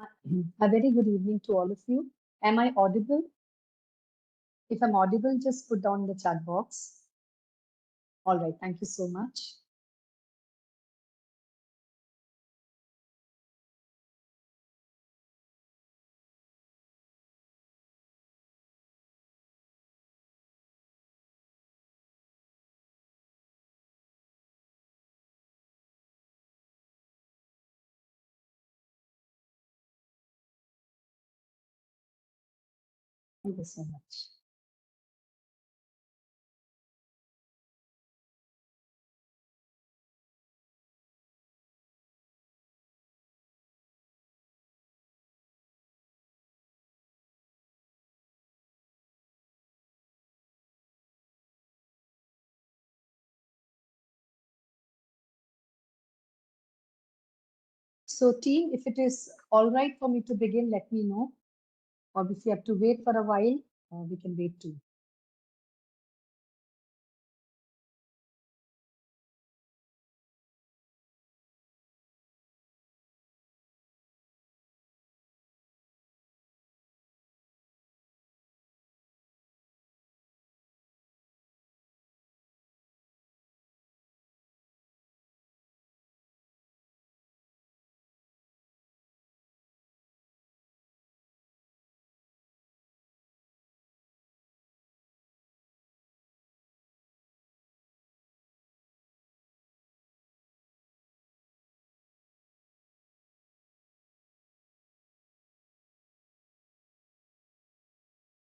A very good evening to all of you. Am I audible? If I'm audible, just put down the chat box. All right, thank you so much. Thank you so much. So team, if it is all right for me to begin, let me know. Or if you have to wait for a while, we can wait too.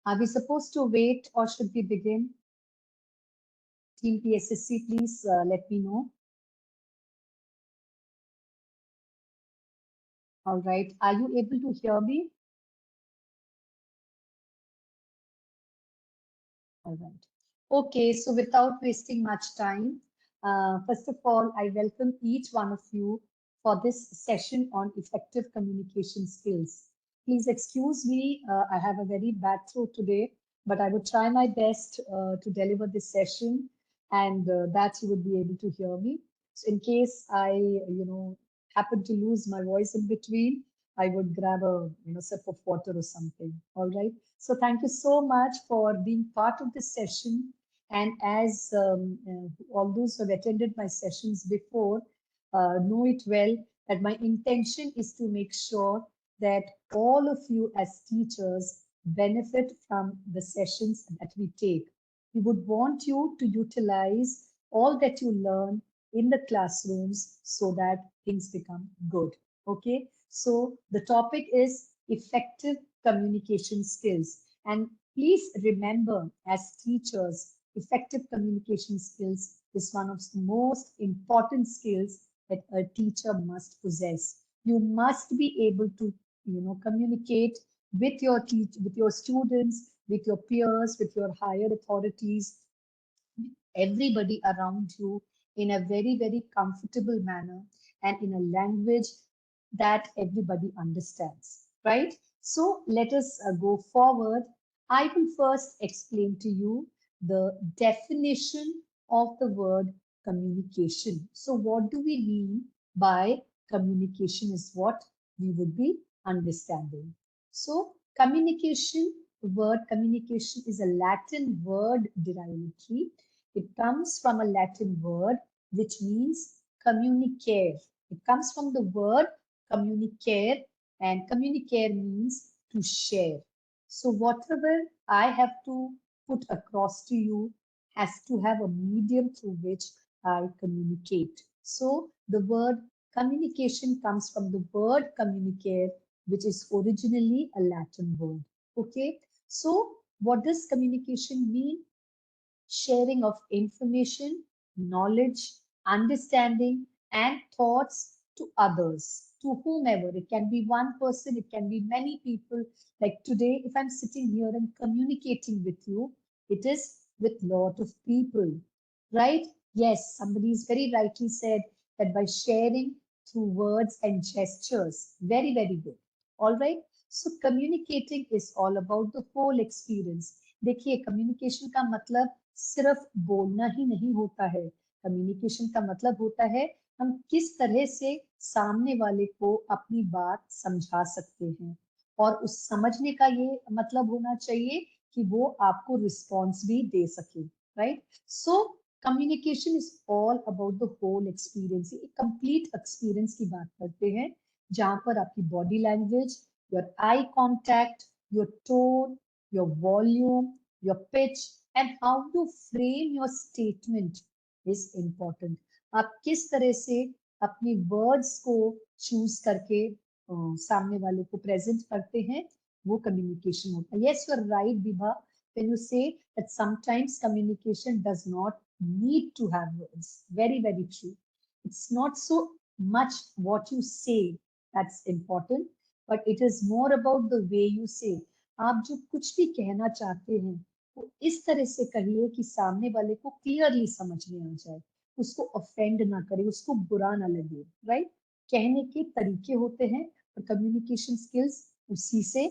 Are we supposed to wait or should we begin? Team PSSC, please let me know. All right, are you able to hear me? All right. Okay, so without wasting much time, first of all, I welcome each one of you for this session on effective communication skills. Please excuse me, I have a very bad throat today, but I would try my best to deliver this session and that you would be able to hear me. So in case I, happen to lose my voice in between, I would grab a, sip of water or something. All right. So thank you so much for being part of this session. And as all those who have attended my sessions before know it well, that my intention is to make sure that all of you as teachers benefit from the sessions that we take. We would want you to utilize all that you learn in the classrooms so that things become good. Okay, so the topic is effective communication skills. And please remember, as teachers, effective communication skills is one of the most important skills that a teacher must possess. You must be able to, communicate with with your students, with your peers, with your higher authorities, everybody around you in a very, very comfortable manner and in a language that everybody understands, right? So let us go forward. I will first explain to you the definition of the word communication. So what do we mean by communication is what we would be understanding. So communication, the word communication is a Latin word derivatory. It comes from a Latin word which means communicare. It comes from the word communicare, and communicare means to share. So whatever I have to put across to you has to have a medium through which I communicate. So the word communication comes from the word communicare, which is originally a Latin word. Okay, so what does communication mean? Sharing of information, knowledge, understanding, and thoughts to others, to whomever. It can be one person, it can be many people. Like today, if I'm sitting here and communicating with you, it is with lot of people, right? Yes, somebody's very rightly said that by sharing through words and gestures, very, very good. All right. So communicating is all about the whole experience. देखिए communication का मतलब सिर्फ बोलना ही नहीं होता है. Communication का मतलब होता है हम किस तरह से सामने वाले को अपनी बात समझा सकते हैं, और उस समझने का ये मतलब होना चाहिए कि वो आपको रिस्पॉन्स भी दे सके, right? So communication is all about the whole experience, एक कंप्लीट एक्सपीरियंस की बात करते हैं, जहां पर आपकी body language, your eye contact, your tone, your volume, your pitch and how you frame your statement is important. आप किस तरह से अपनी वर्ड्स को चूज करके सामने वाले को प्रेजेंट करते हैं, वो कम्युनिकेशन होता है। Yes, you are right Vibha, when you say that sometimes communication does not need to have words. Very, very true. It's not so much what you say that's important, but it is more about the way you say. आप जो कुछ भी कहना चाहते हैं वो इस तरह से कहिए कि सामने वाले को क्लियरली समझ में आ जाए, उसको ऑफेंड ना करे, उसको बुरा ना लगे, राइट? कहने के तरीके होते हैं, और कम्युनिकेशन स्किल्स उसी से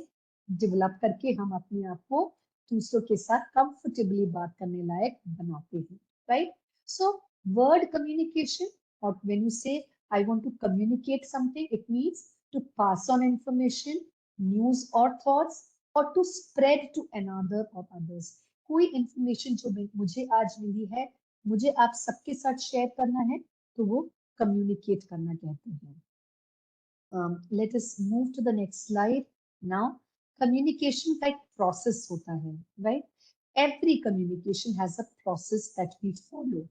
डेवलप करके हम अपने आप को दूसरों के साथ कंफर्टेबली बात करने लायक बनाते हैं, राइट? सो वर्ड कम्युनिकेशन, और when you say I want to communicate something, it means to pass on information, news और थॉट्स, और टू स्प्रेड टू अनदर और अदर्स। कोई इंफॉर्मेशन जो मुझे आज मिली है, मुझे आप सबके साथ शेयर करना है, तो वो कम्युनिकेट करना कहते हैं। Let us move to the next slide now. Communication का एक process होता है, right? Every communication has a process that we follow.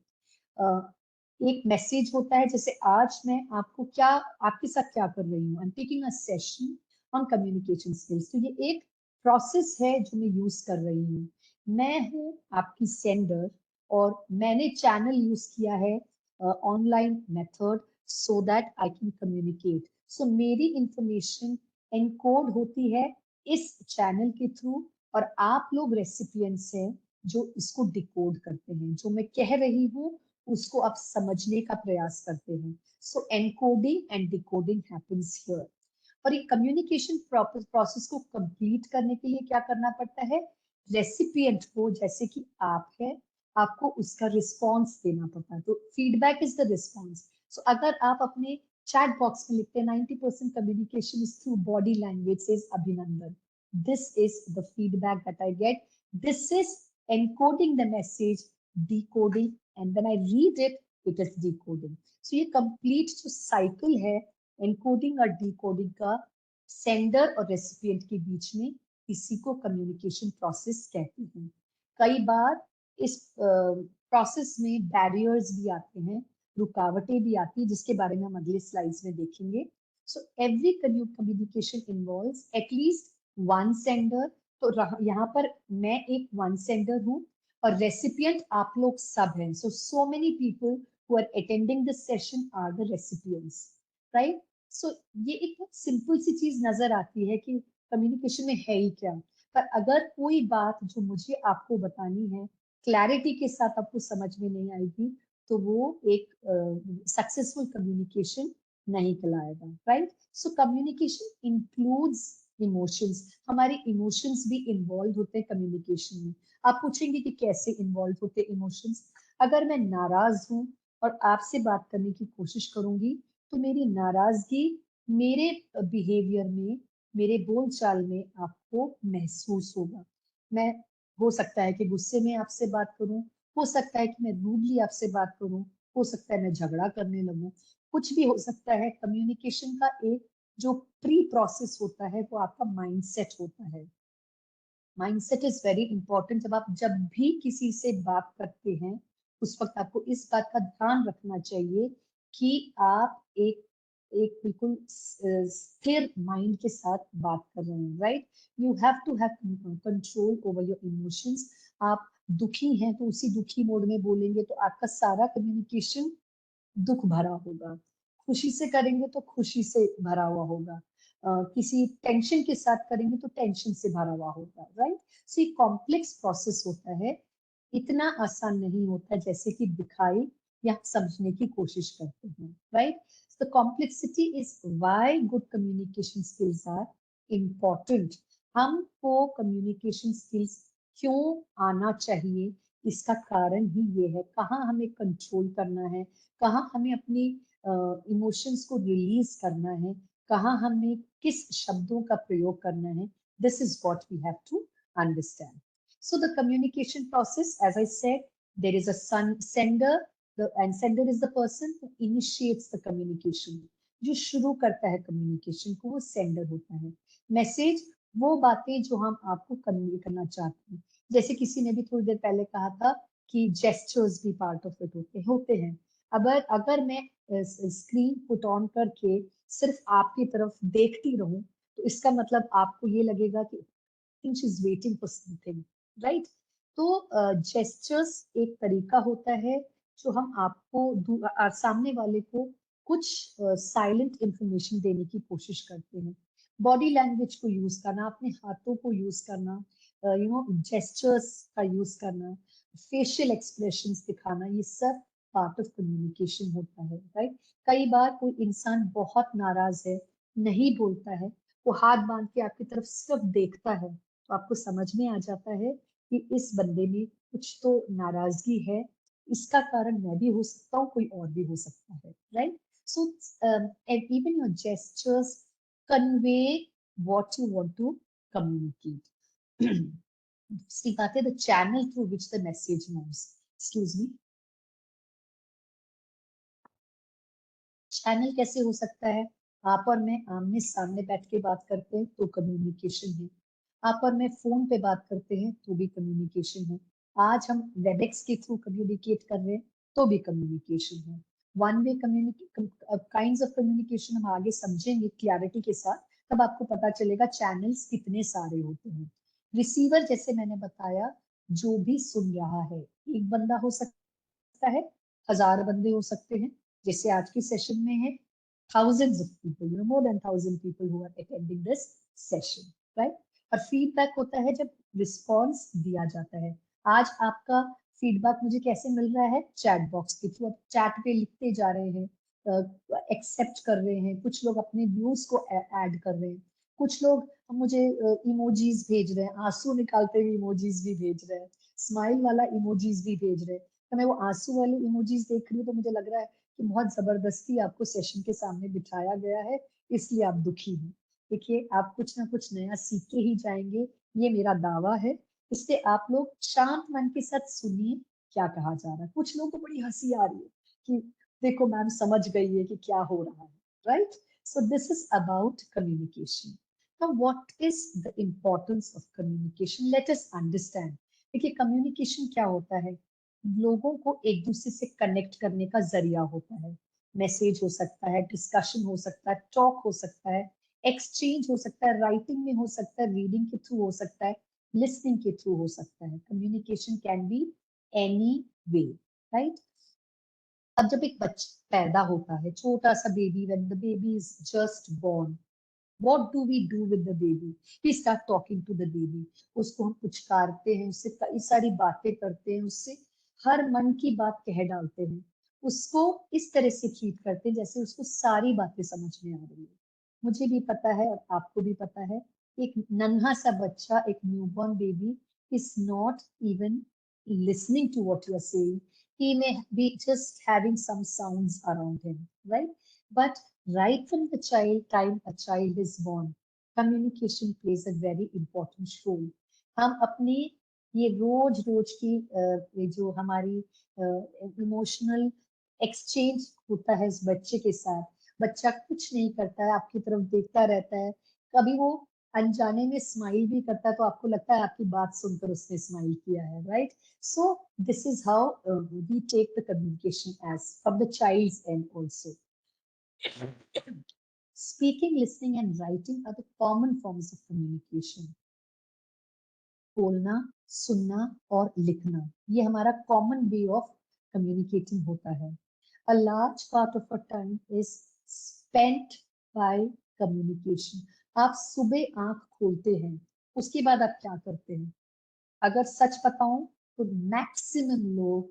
एक मैसेज होता है, जैसे आज मैं आपके साथ क्या कर रही हूँ, I am taking a session on communication skills, तो ये एक प्रोसेस है जो मैं यूज कर रही हूँ। मैं हूँ आपकी सेंडर, और मैंने चैनल यूज किया है online method, so that I can communicate. So मेरी इंफॉर्मेशन एनकोड होती है इस चैनल के थ्रू, और आप लोग रेसिपिएंट्स हैं जो इसको डिकोड करते हैं, जो मैं कह रही हूँ उसको आप समझने का प्रयास करते हैं। So encoding and decoding happens here. और ये कम्युनिकेशन प्रोसेस को कंप्लीट करने के लिए क्या करना पड़ता है, रेसिपिएंट को, जैसे कि आप है, आपको उसका रिस्पॉन्स देना पड़ता है। तो feedback is the response. So अगर आप अपने चैट बॉक्स में लिखते हैं 90% communication is through body language, says Abhinandan, this is the feedback that I get, this is encoding the message, decoding, and when I read it, it is decoding. So ये complete जो cycle है encoding और decoding का, sender और recipient के बीच में, इसी को कम्युनिकेशन प्रोसेस कहते हैं। कई बार इस प्रोसेस में बैरियर्स भी आते हैं, रुकावटें भी आती है, जिसके बारे में हम अगले स्लाइड्स में देखेंगे। So every communication involves at least one sender. तो यहाँ पर मैं एक वन सेंडर हूँ, और रेसिपिएंट आप लोग सब हैं। So many people who are attending this session are the recipients, right? सो ये एक बहुत सिंपल सी चीज नजर आती है कि कम्युनिकेशन में है ही क्या, पर अगर कोई बात जो मुझे आपको बतानी है क्लैरिटी के साथ आपको समझ में नहीं आएगी, तो वो एक सक्सेसफुल कम्युनिकेशन नहीं कहलाएगा, right? So communication includes emotions, हमारे इमोशंस भी इन्वॉल्व होते हैं कम्युनिकेशन में। आप पूछेंगे कि कैसे इन्वॉल्व होते हैं इमोशंस। अगर मैं नाराज हूँ और आपसे बात करने की कोशिश करूंगी, तो मेरी नाराजगी मेरे बिहेवियर में, मेरे बोलचाल में आपको महसूस होगा। मैं, हो सकता है कि गुस्से में आपसे बात करूं, हो सकता है कि मैं रूडली आपसे बात करूं, हो सकता है मैं झगड़ा करने लगूं, कुछ भी हो सकता है। कम्युनिकेशन का एक जो प्री प्रोसेस होता है वो आपका माइंडसेट होता है। Mindset is very important. जब भी किसी से बात करते हैं, उस वक्त आपको इस बात का ध्यान रखना चाहिए कि आप एक एक बिल्कुल स्थिर माइंड के साथ बात कर रहे हैं, right? You have to have control over your emotions. आप दुखी हैं तो उसी दुखी मोड में बोलेंगे, तो आपका सारा कम्युनिकेशन दुख भरा होगा। खुशी से करेंगे तो खुशी से भरा हुआ होगा। किसी टेंशन के साथ करेंगे तो टेंशन से भरा हुआ होगा, राइट? सो ये कॉम्प्लेक्स प्रोसेस होता है, इतना आसान नहीं होता जैसे कि दिखाई या समझने की कोशिश करते हैं, right? The complexity is why good communication skills are important. हमको कम्युनिकेशन स्किल्स क्यों आना चाहिए, इसका कारण ही ये है। कहाँ हमें कंट्रोल करना है, कहाँ हमें अपनी इमोशंस को रिलीज करना है, कहाँ हमें किस शब्दों का प्रयोग करना है, this is what we have to understand. So the communication process, as I said, there is a sender, and sender is the person who initiates the communication. जो शुरू करता है कम्युनिकेशन को, वो सेंडर होता है. मैसेज वो बातें जो हम आपको कन्वे करना चाहते हैं. जैसे किसी ने भी थोड़ी देर पहले कहा था कि जेस्चर्स भी पार्ट ऑफ इट होते हैं. अगर मैं स्क्रीन पुट ऑन करके सिर्फ आपकी तरफ देखती रहूं, तो इसका मतलब आपको ये लगेगा कि she is waiting for something, right? तो जेस्चर्स एक तरीका होता है जो हम आपको सामने वाले को कुछ साइलेंट इंफॉर्मेशन देने की कोशिश करते हैं. बॉडी लैंग्वेज को यूज करना, अपने हाथों को यूज करना, जेस्चर्स का यूज करना, फेशियल एक्सप्रेशंस दिखाना, ये सब पार्ट ऑफ कम्युनिकेशन होता है, राइट? कई बार कोई इंसान बहुत नाराज है, नहीं बोलता है, वो हाथ बांध के आपकी तरफ सिर्फ देखता है, तो आपको समझ में आ जाता है कि इस बंदे में कुछ तो नाराजगी है. इसका कारण मैं भी हो सकता हूँ, कोई और भी हो सकता है, right? So and even your gestures convey what you want to communicate. दूसरी बात है the channel through which the message moves. Excuse me. Channel कैसे हो सकता है? आप और मैं आमने सामने बैठ के बात करते हैं तो कम्युनिकेशन है. आप और मैं फोन पे बात करते हैं तो भी कम्युनिकेशन है. आज हम वेबएक्स के थ्रू कम्युनिकेट कर रहे हैं तो भी कम्युनिकेशन है. One way kinds of communication हम आगे समझेंगे क्लैरिटी के साथ, तब आपको पता चलेगा चैनल्स कितने सारे होते हैं. रिसीवर, जैसे मैंने बताया, जो भी सुन रहा है, एक बंदा हो सकता है, 1000 बंदे हो सकते हैं, जैसे आज की सेशन में है thousands of people, more than 1,000 people who are attending this session, right? और फीडबैक होता है जब रिस्पॉन्स दिया जाता है. आज आपका फीडबैक मुझे कैसे मिल रहा है? चैट बॉक्स के थ्रू. चैट पे लिखते जा रहे हैं, एक्सेप्ट कर रहे हैं, कुछ लोग अपने व्यूज को ऐड कर रहे हैं, कुछ लोग मुझे इमोजीज भेज रहे हैं, आंसू निकालते हुए इमोजीज भी भेज रहे हैं, स्माइल वाला इमोजीज भी भेज रहे हैं. तो मैं वो आंसू वाले इमोजीज देख रही हूँ तो मुझे लग रहा है कि बहुत जबरदस्ती आपको सेशन के सामने बिठाया गया है, इसलिए आप दुखी हैं. देखिए, आप कुछ ना कुछ नया सीख के ही जाएंगे, ये मेरा दावा है. इसलिए आप लोग शांत मन के साथ सुनिए क्या कहा जा रहा है. कुछ लोगों को बड़ी हंसी आ रही है कि देखो मैम समझ गई है कि क्या हो रहा है, right? So this is about communication. Now, what is the importance of communication? Let us understand. देखिए, कम्युनिकेशन क्या होता है? लोगों को एक दूसरे से कनेक्ट करने का जरिया होता है. मैसेज हो सकता है, डिस्कशन हो सकता है, टॉक हो सकता है, एक्सचेंज हो सकता है, राइटिंग में हो सकता है, रीडिंग के थ्रू हो सकता है, लिसनिंग के थ्रू हो सकता है. Communication can be any way, right? अब जब एक बच्चा पैदा होता है, छोटा सा baby, when the baby is just born, what do we do with the baby? We start talking to the baby. उसको हम पुचकारते हैं, उससे कई सारी बातें करते हैं, उससे हर मन की बात कह डालते हैं, उसको इस तरह से ट्रीट करते हैं जैसे उसको सारी बातें समझ में आ रही है. मुझे भी पता है और आपको भी पता है, एक नन्हा सा बच्चा, एक newborn baby is not even listening to what you are saying. He may be just having some sounds around him, right? But right from the time a child is born, communication plays a very important role. हम अपनी ये रोज रोज की ये जो हमारी emotional exchange होता है इस बच्चे के साथ, बच्चा कुछ नहीं करता है, आपकी तरफ देखता रहता है, कभी वो अनजाने में स्माइल भी करता है तो आपको लगता है आपकी बात सुनकर उसने स्माइल किया है, right? So this is how we take the communication as from the child's end also. Speaking, listening, and writing are the common forms of communication. बोलना, सुनना और लिखना, ये हमारा कॉमन वे ऑफ कम्युनिकेटिंग होता है. A large part of our time is spent by communication. आप सुबह आंख खोलते हैं, उसके बाद आप क्या करते हैं? अगर सच बताऊं तो मैक्सिमम लोग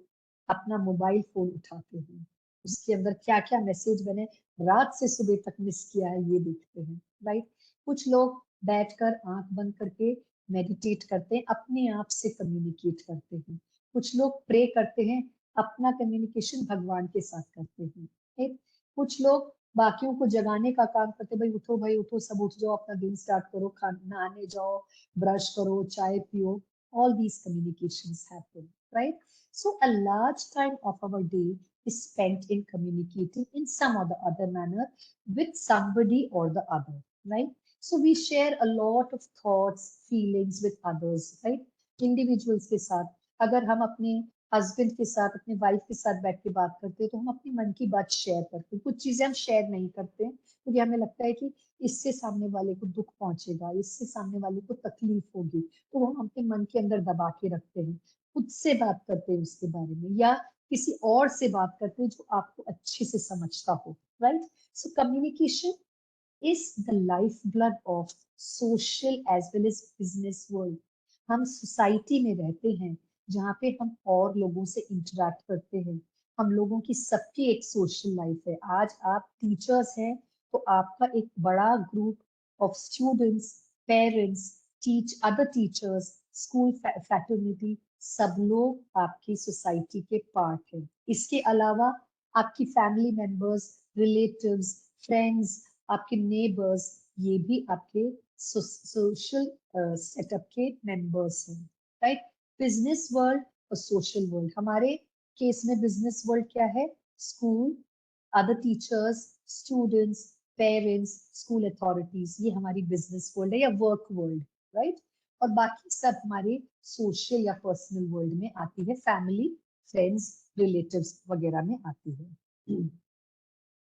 अपना मोबाइल फोन उठाते हैं, उसके अंदर क्या क्या मैसेज बने रात से सुबह तक मिस किया है ये देखते हैं, राइट? कुछ लोग बैठकर आंख बंद करके मेडिटेट करते हैं, अपने आप से कम्युनिकेट करते हैं. कुछ लोग प्रे करते हैं, अपना कम्युनिकेशन भगवान के साथ करते हैं, right? कुछ लोग बाकियों को जगाने का काम करते, भाई उठो, सब उठ जाओ, अपना दिन स्टार्ट करो, खाना नहाने जाओ, ब्रश करो, चाय पियो. All these communications happen, right? So a large time of our day is spent in communicating in some or the other manner with somebody or the other, right? So we share a lot of thoughts, feelings with others, right? Individuals के साथ, अगर हम अपने husband के साथ, अपने wife के साथ बैठ के बात करते हैं, तो हम अपनी मन की बात शेयर करते हैं. कुछ चीजें हम शेयर नहीं करते हैं क्योंकि हमें लगता है कि इससे सामने वाले को दुख पहुंचेगा, इससे सामने वाले को तकलीफ होगी, तो वो हम अपने मन के अंदर दबा के रखते हैं. खुद से बात करते हैं उसके बारे में, या किसी और से बात करते हैं जो आपको अच्छे से समझता हो, right? So communication is the lifeblood of social as well as business world. हम सोसाइटी में रहते हैं जहाँ पे हम और लोगों से इंटरेक्ट करते हैं. हम लोगों की सबकी एक सोशल लाइफ है. आज आप टीचर्स हैं तो आपका एक बड़ा group of students, parents, teach other teachers, school fraternity, सब लोग आपकी सोसाइटी के पार्ट हैं. इसके अलावा आपकी फैमिली मेंबर्स, रिलेटिव्स, फ्रेंड्स, आपके नेबर्स, ये भी आपके सोशल सेटअप के मेंबर्स हैं, राइट? बिजनेस वर्ल्ड और सोशल वर्ल्ड. हमारे केस में बिजनेस वर्ल्ड क्या है? School, other teachers, students, parents, school authorities, ये हमारी बिजनेस वर्ल्ड है या वर्क वर्ल्ड, राइट? और बाकी सब हमारे सोशल या पर्सनल वर्ल्ड में आती है, फैमिली, फ्रेंड्स, रिलेटिव्स वगैरह में आती है.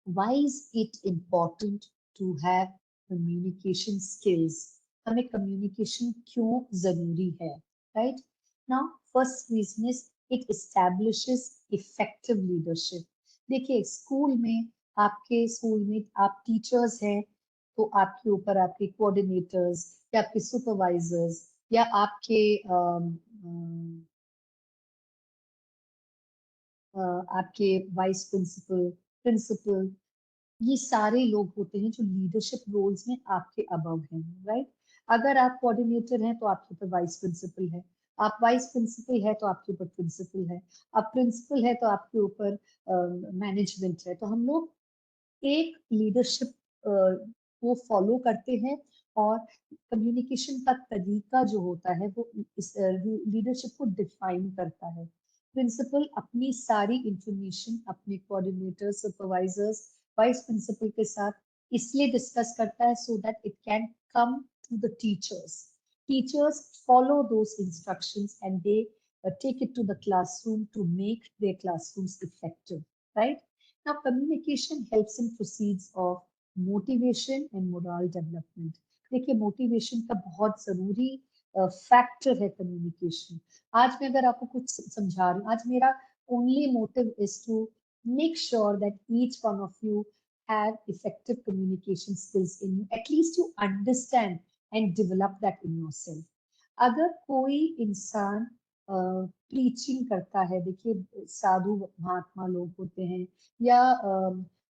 Why is it important to have communication skills? हमें communication क्यों जरूरी है, right? Now, first reason is it establishes effective leadership. देखिए, स्कूल में, आपके स्कूल में आप टीचर्स हैं, तो आपके ऊपर आपके कोऑर्डिनेटर्स या आपके सुपरवाइजर्स या आपके आपके वाइस प्रिंसिपल, प्रिंसिपल, ये सारे लोग होते हैं जो लीडरशिप रोल्स में आपके अबव हैं, राइट? अगर आप कोऑर्डिनेटर हैं तो आपके ऊपर वाइस प्रिंसिपल है, आप वाइस प्रिंसिपल है तो आपके ऊपर प्रिंसिपल है, आप प्रिंसिपल है तो आपके ऊपर मैनेजमेंट है. तो हम लोग एक लीडरशिप को फॉलो करते हैं, और कम्युनिकेशन का तरीका जो होता है वो इस लीडरशिप को डिफाइन करता है. प्रिंसिपल अपनी सारी इंफॉर्मेशन अपने कोऑर्डिनेटर, सुपरवाइजर्स, वाइस प्रिंसिपल के साथ इसलिए डिस्कस करता है so that it can come to the teachers. Teachers follow those instructions and they take it to the classroom to make their classrooms effective, right? Now, communication helps in proceeds of motivation and moral development. देखिए, motivation का बहुत जरूरी factor है communication. आज मैं अगर आपको कुछ समझा रही हूँ, आज मेरा only motive is to make sure that each one of you have effective communication skills in you. At least you understand and develop that in yourself. अगर कोई इंसान प्रीचिंग करता है, देखिए साधु महात्मा लोग होते हैं, या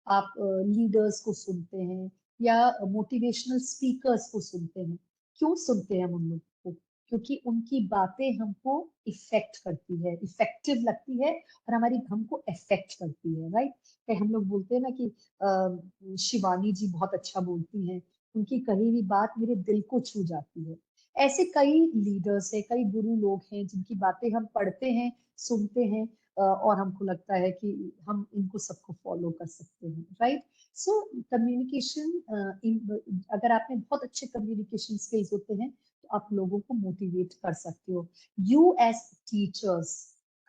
आप लीडर्स को सुनते हैं, या मोटिवेशनल स्पीकर्स को सुनते हैं. क्यों सुनते हैं हम उन लोग को? क्योंकि उनकी बातें हमको इफेक्ट करती है, इफेक्टिव लगती है, और हमारी हमको इफेक्ट करती है, राइट? हम लोग बोलते हैं ना कि शिवानी जी बहुत अच्छा बोलती हैं, उनकी कही हुई बात मेरे दिल को छू जाती है. ऐसे कई लीडर्स हैं, कई गुरु लोग हैं जिनकी बातें हम पढ़ते हैं, सुनते हैं, और हमको लगता है कि हम इनको सबको फॉलो कर सकते हैं, राइट? सो कम्युनिकेशन, अगर आप में बहुत अच्छे कम्युनिकेशन स्किल्स होते हैं तो आप लोगों को मोटिवेट कर सकते हो. You as teachers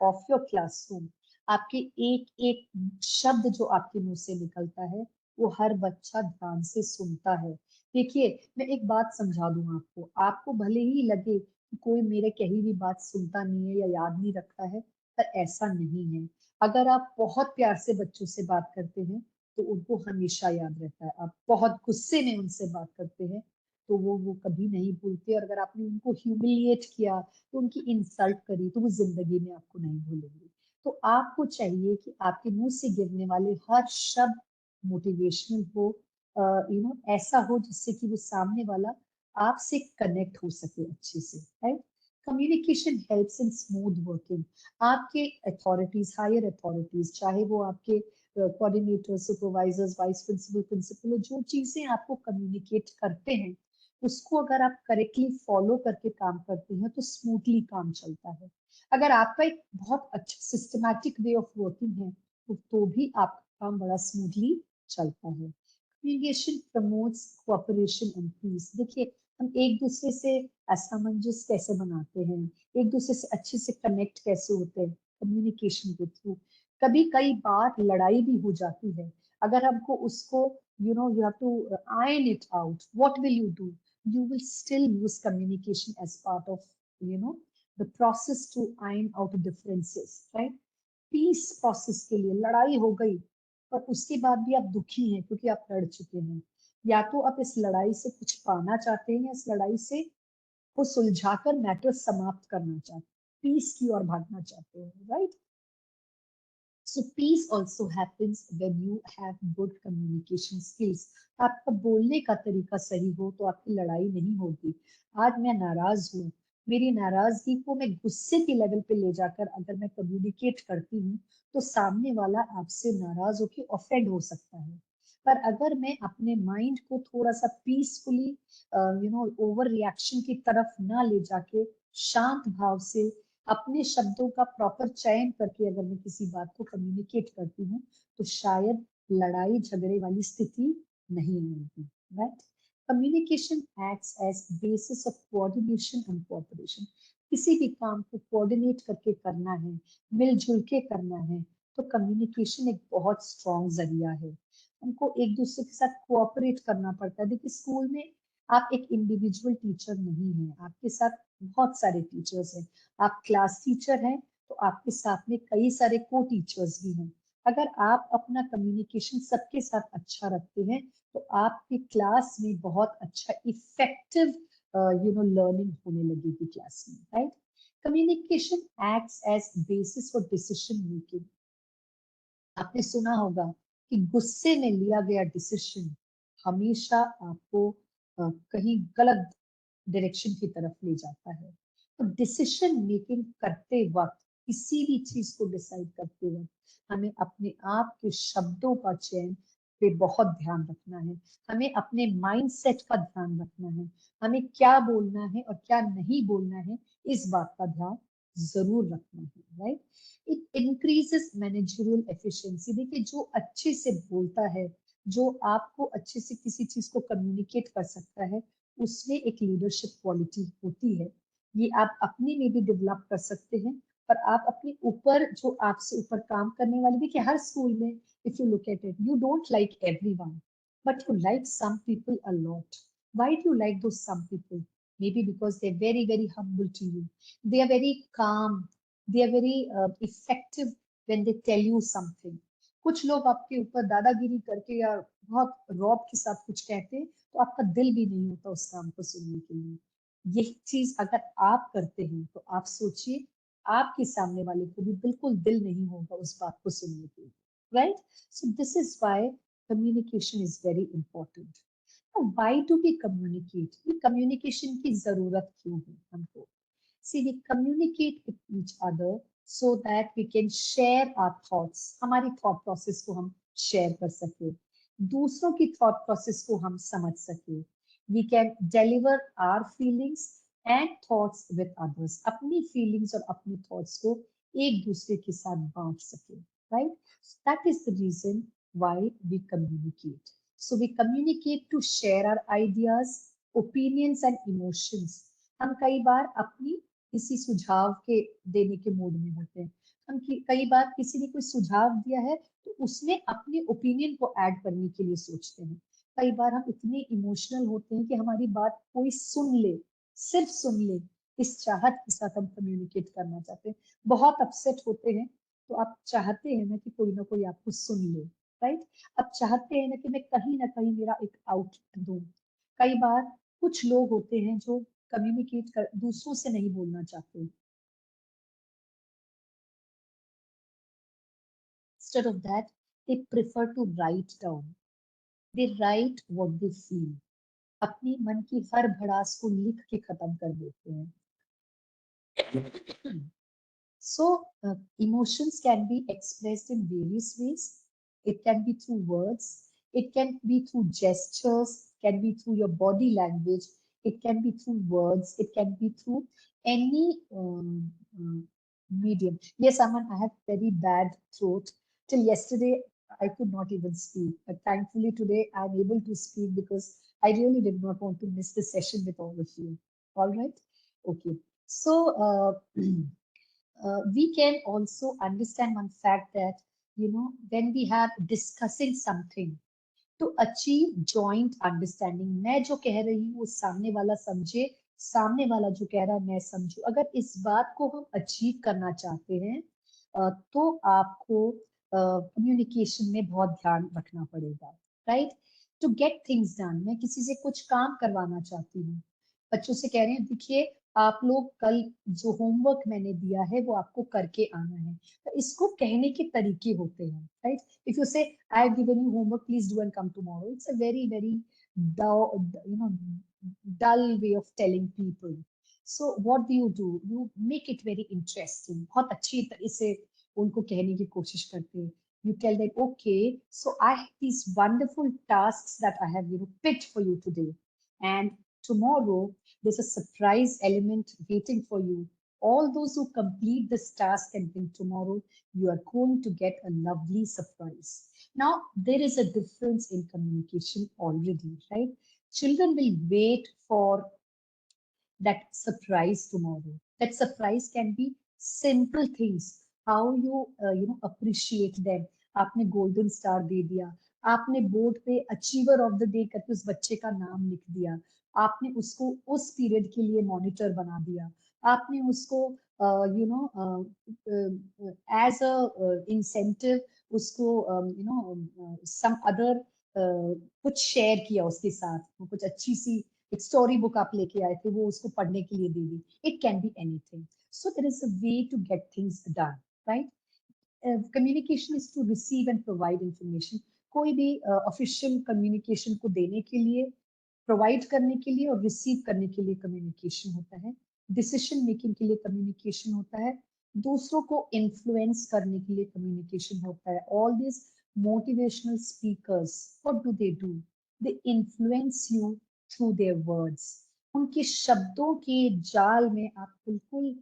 of your classroom, आपके एक एक शब्द जो आपके मुंह से निकलता है वो हर बच्चा ध्यान से सुनता है. देखिए, मैं एक बात समझा दूं आपको, आपको भले ही लगे कि कोई मेरे कही हुई बात सुनता नहीं है या याद नहीं रखता है, पर ऐसा नहीं है. अगर आप बहुत प्यार से बच्चों से बात करते हैं तो उनको हमेशा याद रहता है. आप बहुत गुस्से में उनसे बात करते हैं तो वो कभी नहीं भूलते, और अगर आपने उनको ह्यूमिलिएट किया, तो उनकी इंसल्ट करी, तो वो जिंदगी में आपको नहीं भूलेंगे. तो आपको चाहिए कि आपके मुंह से गिरने वाले हर शब्द मोटिवेशनल हो, ऐसा हो जिससे कि वो सामने वाला आपसे कनेक्ट हो सके अच्छे से, right? Communication helps in smooth working. आपके अथॉरिटीज, हायर अथॉरिटीज, चाहे वो आपके coordinator, supervisors, vice principal, principal, जो चीजें आपको कम्युनिकेट करते हैं उसको अगर आप करेक्टली फॉलो करके काम करते हैं तो स्मूथली काम चलता है। अगर आपका एक बहुत अच्छा सिस्टमैटिक वे ऑफ वर्किंग है तो भी आपका काम बड़ा स्मूथली चलता है। Communication promotes cooperation and peace. देखिए, हम एक दूसरे से सामंजस्य कैसे बनाते हैं, एक दूसरे से अच्छे से कनेक्ट कैसे होते हैं, कम्युनिकेशन के थ्रू। कभी कई बार लड़ाई भी हो जाती है, अगर हमको उसको you have to iron it out, what will you do? You will still use communication as part of you know the process to iron out differences, right? Peace process के लिए लड़ाई हो गई पर उसके बाद भी आप दुखी हैं क्योंकि आप लड़ चुके हैं, या तो आप इस लड़ाई से कुछ पाना चाहते हैं या इस लड़ाई से को सुलझाकर मैटर समाप्त करना चाहते हैं, पीस की ओर भागना चाहते हैं, right? So peace also happens when you have good communication skills. आपका बोलने का तरीका सही हो तो आपकी लड़ाई नहीं होगी। आज मैं नाराज हूँ, मेरी नाराजगी को मैं गुस्से के लेवल पे ले जाकर अगर मैं कम्युनिकेट करती हूँ तो सामने वाला आपसे नाराज होकर ऑफेंड हो सकता है। पर अगर मैं अपने माइंड को थोड़ा सा पीसफुली ओवर रिएक्शन की तरफ ना ले जाके शांत भाव से अपने शब्दों का प्रॉपर चयन करके अगर मैं किसी बात को कम्युनिकेट करती हूँ तो शायद लड़ाई झगड़े वाली स्थिति नहीं आएगी, right? Communication acts as basis of coordination and cooperation. किसी भी काम को कोऑर्डिनेट करके करना है, मिलजुल के करना है, तो कम्युनिकेशन एक बहुत स्ट्रॉन्ग जरिया है। हमको एक दूसरे के साथ कोऑपरेट करना पड़ता है। देखिए, स्कूल में आप एक इंडिविजुअल टीचर नहीं है, आपके साथ बहुत सारे टीचर्स हैं। आप क्लास टीचर हैं तो आपके साथ में कई सारे को टीचर्स भी हैं। अगर आप अपना कम्युनिकेशन सबके साथ अच्छा रखते हैं तो आपकी क्लास में बहुत अच्छा इफेक्टिव लर्निंग होने लगेगी क्लास में, right? Communication acts as basis for decision making. आपने सुना होगा कि गुस्से में लिया गया डिसीजन हमेशा आपको कहीं गलत डायरेक्शन की तरफ ले जाता है। तो डिसीजन मेकिंग करते वक्त, किसी भी चीज को डिसाइड करते वक्त हमें अपने आप के शब्दों का चयन पे बहुत ध्यान रखना है। हमें अपने माइंडसेट का ध्यान रखना है। हमें क्या बोलना है और क्या नहीं बोलना है, इस बात का ध्यान जरूर रखना है, right? It increases managerial efficiency. देखिए, जो अच्छे से बोलता है, जो आपको अच्छे से किसी चीज को कम्युनिकेट कर सकता है, उसमें एक लीडरशिप क्वालिटी होती है। ये आप अपने में भी डेवलप कर सकते हैं, पर आप अपने ऊपर जो आपसे ऊपर काम करने वाले, देखिए हर स्कूल में if you look at it, you don't like everyone but you like some people a lot. Why do you like those some people? Maybe because they're very very humble to you, they are very calm, they are very effective when they tell you something. कुछ लोग आपके ऊपर दादागिरी करके या बहुत रौब के साथ कुछ कहते हैं तो आपका दिल भी नहीं होता उस काम को सुनने के लिए। यही चीज अगर आप करते हैं तो आप सोचिए, आपके सामने वाले को भी बिल्कुल दिल नहीं होगा उस बात को सुनने के लिए, right? So this is why communication is very important. Why do we communicate? ये कम्युनिकेशन की जरूरत क्यों है हमको? See, we communicate with each other so that we can share our thoughts. हमारी thought process को हम share कर सके, दूसरों की thought process को हम समझ सके। We can deliver our feelings and thoughts with others. अपनी feelings और अपनी thoughts को एक दूसरे के साथ बांट सके, right? So that is the reason why we communicate. So we communicate to share our ideas, opinions and emotions. हम कई बार अपनी किसी सुझाव के देने के मूड में होते हैं। हम कई बार किसी ने कोई सुझाव दिया है तो उसमें अपने ओपिनियन को ऐड करने के लिए सोचते हैं। कई बार हम इतने इमोशनल होते हैं कि हमारी बात कोई सुन ले, सिर्फ सुन ले, इस चाहत के साथ हम कम्युनिकेट करना चाहते हैं। बहुत अपसेट होते हैं तो आप चाहते हैं ना कोई आपको सुन ले, राइट? आप चाहते हैं ना कहीं मेरा एक आउट दूं। कई बार कुछ लोग होते हैं जो कम्युनिकेट कर दूसरों से नहीं बोलना चाहते। Instead of that, they prefer to write down. They write what they feel. अपनी मन की हर भड़ास को लिख के खत्म कर देते हैं। So emotions can be expressed in various ways. It can be through words, it can be through gestures, can be through your body language, it can be through words, it can be through any medium. Yes, Aman, I have very bad throat. Till yesterday I could not even speak, but thankfully today I'm able to speak because I really did not want to miss the session with all of you. All right. Okay. So we can also understand one fact that, when we have discussing something to achieve joint understanding, मैं जो कह रही हूँ वो सामने वाला समझे, सामने वाला जो कह रहा है मैं समझूं, अगर इस बात को हम अचीव करना चाहते हैं तो आपको कम्युनिकेशन में बहुत ध्यान रखना पड़ेगा, right? To get things done, मैं किसी से कुछ काम करवाना चाहती हूँ, बच्चों से कह रहे हैं देखिए आप लोग कल जो होमवर्क मैंने दिया है वो आपको करके आना है, तो इसको कहने के तरीके होते हैं, right? If you say, I have given you homework, please do and come tomorrow. It's a very, very dull, dull way of telling people. So what do? You make it very interesting. बहुत अच्छी तरह से उनको कहने की कोशिश करते हैं. You tell them, okay, so I have these wonderful tasks that I have, picked for you today. And tomorrow, there's a surprise element waiting for you. All those who complete this task and then tomorrow, you are going to get a lovely surprise. Now, there is a difference in communication already, right? Children will wait for that surprise tomorrow. That surprise can be simple things. How you, appreciate them. आपने golden star दे दिया, आपने board पे achiever of the day करके उस बच्चे का नाम लिख दिया, आपने उसको उस पीरियड के लिए मॉनिटर बना दिया, आपने उसको एज अ इंसेंटिव उसको सम अदर कुछ शेयर किया उसके साथ, वो कुछ अच्छी सी एक स्टोरी बुक आप लेके आए थे वो उसको पढ़ने के लिए दे दी. It can be anything. So there is a way to get things done, right? Communication is to receive and provide information. कोई भी ऑफिशियल कम्युनिकेशन को देने के लिए, प्रोवाइड करने के लिए और रिसीव करने के लिए कम्युनिकेशन होता है. डिसीजन मेकिंग के लिए कम्युनिकेशन होता है. दूसरों को इन्फ्लुएंस करने के लिए कम्युनिकेशन होता है. All this motivational speakers, what do? They influence you through their words. उनके शब्दों के जाल में आप बिल्कुल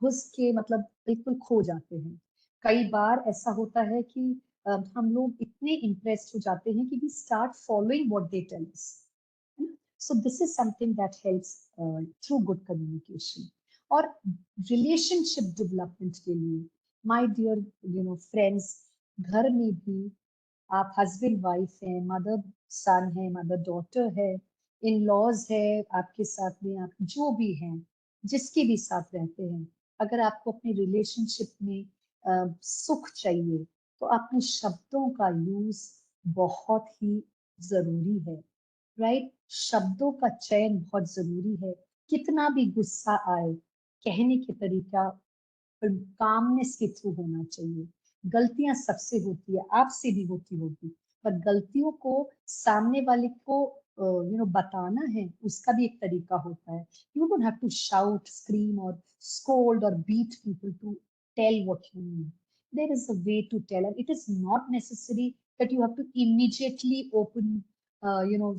घुस के मतलब बिल्कुल खो जाते हैं. कई बार ऐसा होता है कि हम लोग इतने इम्प्रेस्ड हो जाते हैं कि we start following what they tell us. So this is something that helps through good communication. और relationship development के लिए, my dear friends, घर में भी आप husband wife हैं, mother son है, mother daughter है, in laws है आपके साथ में, आप जो भी हैं, जिसके भी साथ रहते हैं, अगर आपको अपने relationship में सुख चाहिए तो अपने शब्दों का यूज बहुत ही जरूरी है, राइट? शब्दों का चयन बहुत जरूरी है. कितना भी गुस्सा आए, कहने के तरीका कामनेस के थ्रू होना चाहिए. गलतियां सबसे होती है, आपसे भी होती होगी, पर गलतियों को सामने वाले को बताना है, उसका भी एक तरीका होता है. You don't have to shout, scream और स्कोल्ड और beat people to tell what you mean. There is a way to tell and it is not necessary that you have to immediately open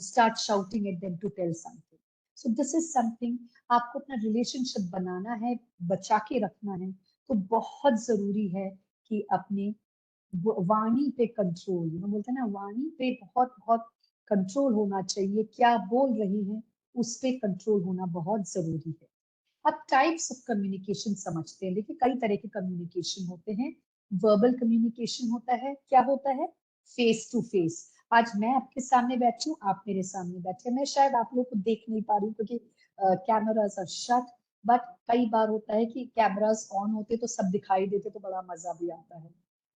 start shouting at them to tell something. So this is something, आपको अपना relationship बनाना है, बचा के रखना है, तो बहुत जरूरी है कि अपने वाणी पे कंट्रोल, बोलते हैं ना, वाणी पे बहुत बहुत कंट्रोल होना चाहिए. क्या बोल रही हैं उस पे कंट्रोल होना बहुत जरूरी है. अब टाइप्स ऑफ कम्युनिकेशन समझते हैं. देखिए कई तरह के कम्युनिकेशन होते हैं. वर्बल कम्युनिकेशन होता है. क्या होता है? Face to face. आज मैं आपके सामने बैठी हूँ, आप मेरे सामने बैठे हैं, मैं शायद आप लोग को देख नहीं पा रही हूँ क्योंकि कैमरास आर शट, बट कई बार होता है कि कैमरास ऑन होते तो सब दिखाई देते तो बड़ा मजा भी आता है.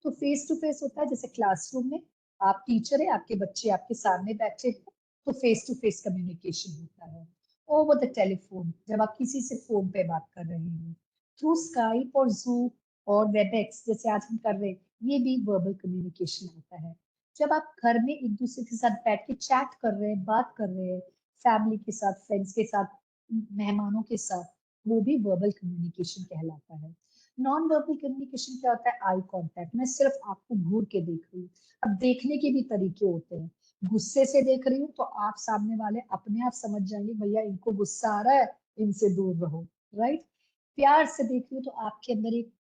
तो फेस टू फेस होता है जैसे क्लासरूम में आप टीचर है, आपके बच्चे आपके सामने बैठे हैं, तो फेस टू फेस कम्युनिकेशन होता है. ओवर द टेलीफोन, जब आप किसी से फोन पे बात कर रहे हैं, थ्रू स्काइप और जूम और वेबएक्स जैसे आज हम कर रहे हैं, ये भी वर्बल कम्युनिकेशन होता है. जब आप घर में एक दूसरे के साथ बैठ के चैट कर रहे हैं, बात कर रहे हैं, फैमिली के साथ, फ्रेंड्स के साथ, मेहमानों के साथ, वो भी वर्बल कम्युनिकेशन कहलाता है। नॉन वर्बल कम्युनिकेशन क्या होता है? आई कांटेक्ट, मैं सिर्फ आपको घूर के देख रही हूँ। अब देखने के भी तरीके होते हैं। गुस्से से देख रही हूँ तो आप सामने वाले अपने आप समझ जाएंगे भैया इनको गुस्सा आ रहा है, इनसे दूर रहो, राइट। प्यार से देख रही हूँ तो आपके अंदर एक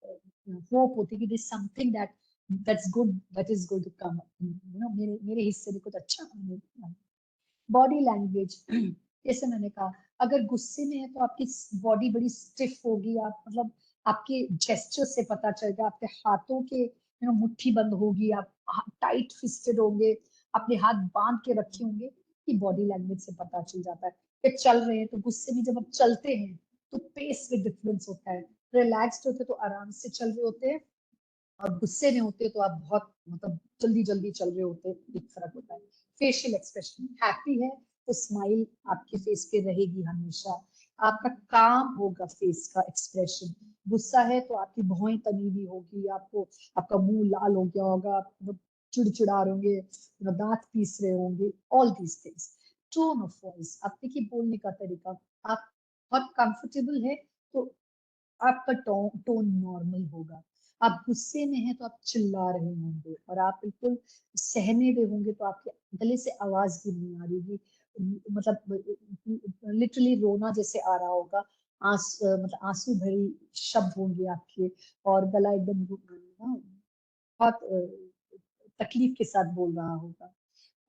होप होती है कि this something that's good, that is going to come, you know, मेरे मेरे हिस्से में कुछ अच्छा आने वाला। बॉडी लैंग्वेज, जैसे मैंने कहा, अगर गुस्से में है तो आपकी बॉडी बड़ी स्टिफ होगी, आप मतलब आपके जेस्चर से पता चलेगा, आपके हाथों के मुट्ठी बंद होगी, आप टाइट फिस्टेड होंगे, अपने हाथ बांध के रखे होंगे, कि बॉडी लैंग्वेज से पता चल जाता है कि चल रहे हैं। तो गुस्से में जब आप चलते हैं तो पेस में डिफरेंस होता है, रिलैक्स्ड होते तो आराम से चल रहे होते हैं, और गुस्से में होते तो आप बहुत मतलब जल्दी जल्दी चल रहे होते, एक फर्क होता है। फेशियल एक्सप्रेशन, हैप्पी है तो स्माइल आपके फेस पे रहेगी हमेशा, आपका काम होगा फेस का एक्सप्रेशन। गुस्सा है तो आपकी भौहें तनी हुई होगी, आपको आपका मुंह लाल हो गया होगा, आप मतलब चिड़चिड़ा रहे होंगे, दांत पीस रहे होंगे, all these things. Tone of voice, आप देखिए बोलने का तरीका, आप बहुत कंफर्टेबल है तो आपका टोन नॉर्मल होगा। आप गुस्से में हैं तो आप चिल्ला रहे होंगे, और आप बिल्कुल सहमे हुए होंगे तो आपके गले से आवाज भी नहीं आ रही होगी, मतलब लिटरली रोना जैसे आ रहा होगा, मतलब आंसू भरी शब्द होंगे आपके, और गला एकदम बहुत तकलीफ के साथ बोल रहा होगा।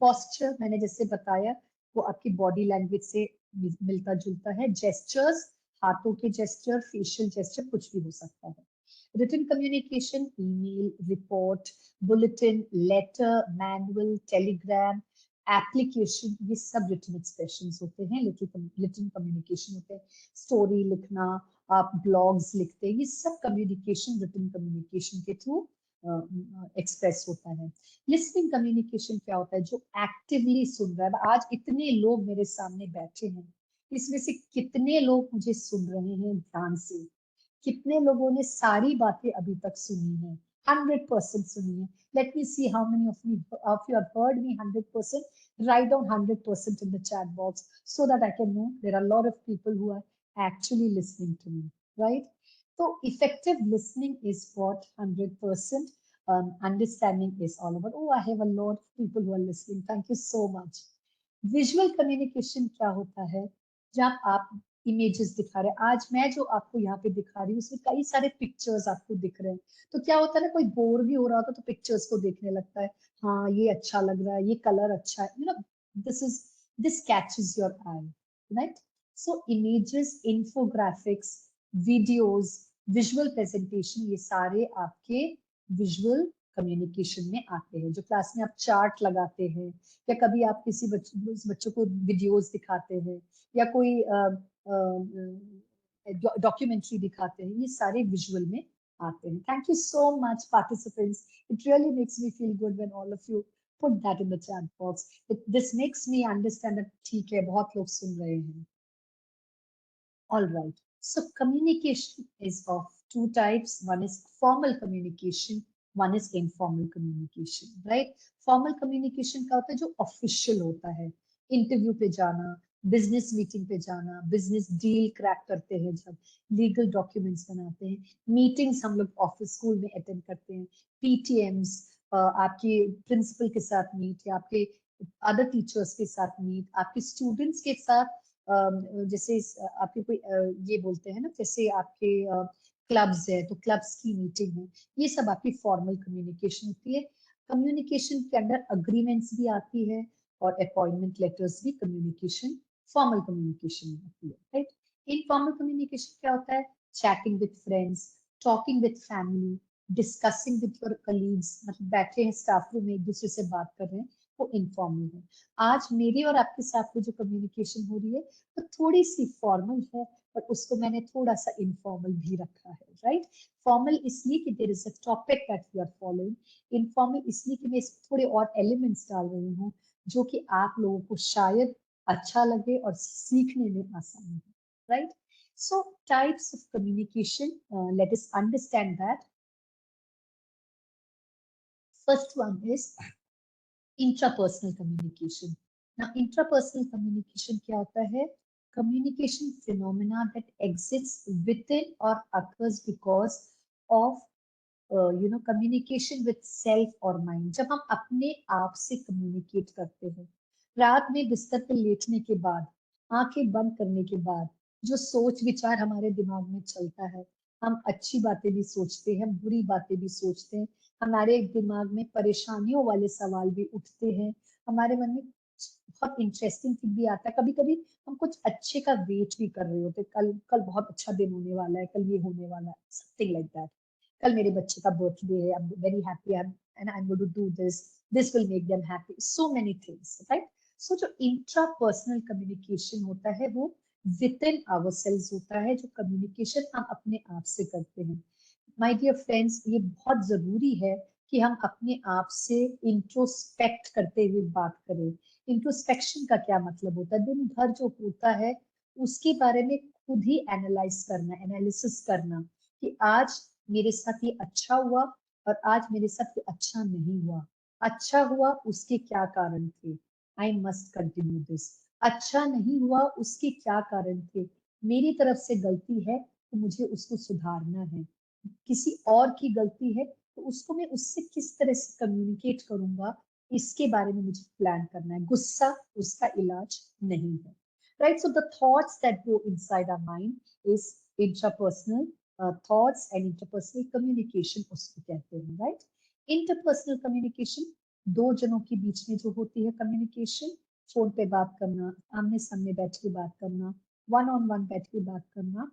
पोस्चर मैंने जैसे बताया, वो आपकी बॉडी लैंग्वेज से मिलता जुलता है। जेस्चर्स, हाथों के जेस्चर, फेशियल जेस्चर, कुछ भी हो सकता है। Written communication, email, report, bulletin, letter, manual, telegram, application, ये सब रिटन एक्सप्रेशंस होते हैं, रिटन कम्युनिकेशन होते हैं। स्टोरी लिखना, आप ब्लॉग्स लिखते हैं, ये सब कम्युनिकेशन रिटन कम्युनिकेशन के थ्रू एक्सप्रेस होता है। लिसनिंग कम्युनिकेशन क्या होता है? जो एक्टिवली सुन रहा है। आज इतने लोग मेरे सामने बैठे हैं, इसमें से कितने लोग मुझे सुन रहे हैं ध्यान से, कितने लोगों ने सारी बातें अभी तक सुनी है? 100% सुनी है। Let me see how many of you have heard me 100%. Write down 100% in the chat box so that I can know there are a lot of people who are actually listening to me, right? So effective listening is what 100%. Understanding is all about. Oh, I have a lot of people who are listening. Thank you so much. Visual communication क्या होता है? जब आप images दिखा रहे हैं, आज मैं जो आपको यहाँ पे दिखा रही हूँ उसमें कई सारे पिक्चर्स आपको दिख रहे हैं, तो क्या होता है ना, कोई बोर भी हो रहा होता तो पिक्चर्स को देखने लगता है, हाँ ये अच्छा लग रहा है, ये कलर अच्छा है, you know, this is this catches your I, right? So images, infographics, videos, visual presentation, ये सारे आपके विजुअल कम्युनिकेशन में आते हैं। जो क्लास में आप चार्ट लगाते हैं, या कभी आप किसी बच्चों को वीडियोस दिखाते हैं, या कोई डॉक्यूमेंट्री दिखाते हैं, ये सारे विजुअल में आते हैं। Thank you so much participants, it really makes me feel good when all of you put that in the chat box. This makes me understand that ठीक है, बहुत लोग सुन रहे हैं। All right. So communication is of two types. One is formal communication, one is informal communication, right? Formal communication का होता है जो official होता है, इंटरव्यू पे जाना, बिजनेस मीटिंग पे जाना, बिजनेस डील क्रैक करते हैं, जब लीगल डॉक्यूमेंट्स बनाते हैं, मीटिंग्स हम लोग ऑफिस स्कूल में अटेंड करते हैं, पीटीएम्स, आपके प्रिंसिपल के साथ मीट, या आपके अदर टीचर्स के साथ मीट, आपके स्टूडेंट्स के साथ जैसे आपके कोई ये बोलते हैं ना, जैसे आपके क्लब्स है तो क्लब्स की मीटिंग है, ये सब आपकी फॉर्मल कम्युनिकेशन होती है। कम्युनिकेशन के अंदर अग्रीमेंट्स भी आती है, और अपॉइंटमेंट लेटर्स भी कम्युनिकेशन, फॉर्मल कम्युनिकेशन में आती है, राइट? इनफॉर्मल कम्युनिकेशन क्या होता है? Chatting with friends, talking with family, discussing with your colleagues, मतलब बैठे हैं स्टाफ रूम में एक दूसरे से बात कर रहे हैं, वो इनफॉर्मल है। आज मेरी और आपके साथ में जो कम्युनिकेशन हो रही है तो थोड़ी सी फॉर्मल है, पर उसको मैंने थोड़ा सा इनफॉर्मल भी रखा है, राइट? फॉर्मल इसलिए कि there is a topic that we are following, informal इसलिए कि मैं इसमें थोड़े और एलिमेंट्स डाल रही हूँ जो कि आप लोगों को शायद अच्छा लगे और सीखने में आसानी हो, right? So types of communication, let us understand that. First one is intrapersonal communication. ना इंट्रापर्सनल कम्युनिकेशन क्या होता है? communication phenomena that exists within or occurs because of communication with self और माइंड। जब हम अपने आप से कम्युनिकेट करते हैं, रात में बिस्तर पर लेटने के बाद, आंखें बंद करने के बाद, जो सोच विचार हमारे दिमाग में चलता है, हम अच्छी बातें भी सोचते हैं, बुरी बातें भी सोचते हैं, हमारे दिमाग में परेशानियों वाले सवाल भी उठते हैं, हमारे मन में बहुत इंटरेस्टिंग थिंग भी आता है। कभी कभी हम कुछ अच्छे का वेट भी कर रहे होते, कल कल बहुत अच्छा दिन होने वाला है, कल ये होने वाला है, समथिंग लाइक दैट। कल मेरे बच्चे का बर्थडे है, I am very happy and I am going to do this will make them happy, so many things, right. So जो इंट्रा पर्सनल कम्युनिकेशन होता है वो विद इन आवरसेल्व्स होता है, जो कम्युनिकेशन हम अपने आप से करते हैं। माय डियर फ्रेंड्स, ये बहुत जरूरी है कि हम अपने आप से इंट्रोस्पेक्ट करते हुए बात करें। इंट्रोस्पेक्शन का क्या मतलब होता है? दिन भर जो होता है उसके बारे में खुद ही एनालाइज करना, एनालिसिस करना कि आज मेरे साथ ये अच्छा हुआ और आज मेरे साथ ये अच्छा नहीं हुआ। अच्छा हुआ उसके क्या कारण थे, आई मस्ट कंटिन्यू दिस। अच्छा नहीं हुआ उसके क्या कारण थे, मेरी तरफ से गलती है तो मुझे उसको सुधारना है। किसी और की गलती है तो उसको मैं उससे किस तरह से कम्युनिकेट करूंगा, इसके बारे में मुझे प्लान करना है। गुस्सा उसका इलाज नहीं है, right. So the thoughts that go inside our mind is intrapersonal thoughts and interpersonal communication उसको कहते हैं, राइट। इंटरपर्सनल कम्युनिकेशन दो जनों के बीच में जो होती है कम्युनिकेशन, फोन पे बात करना, आमने सामने बैठ के बात करना, वन ऑन वन बैठ के बात करना।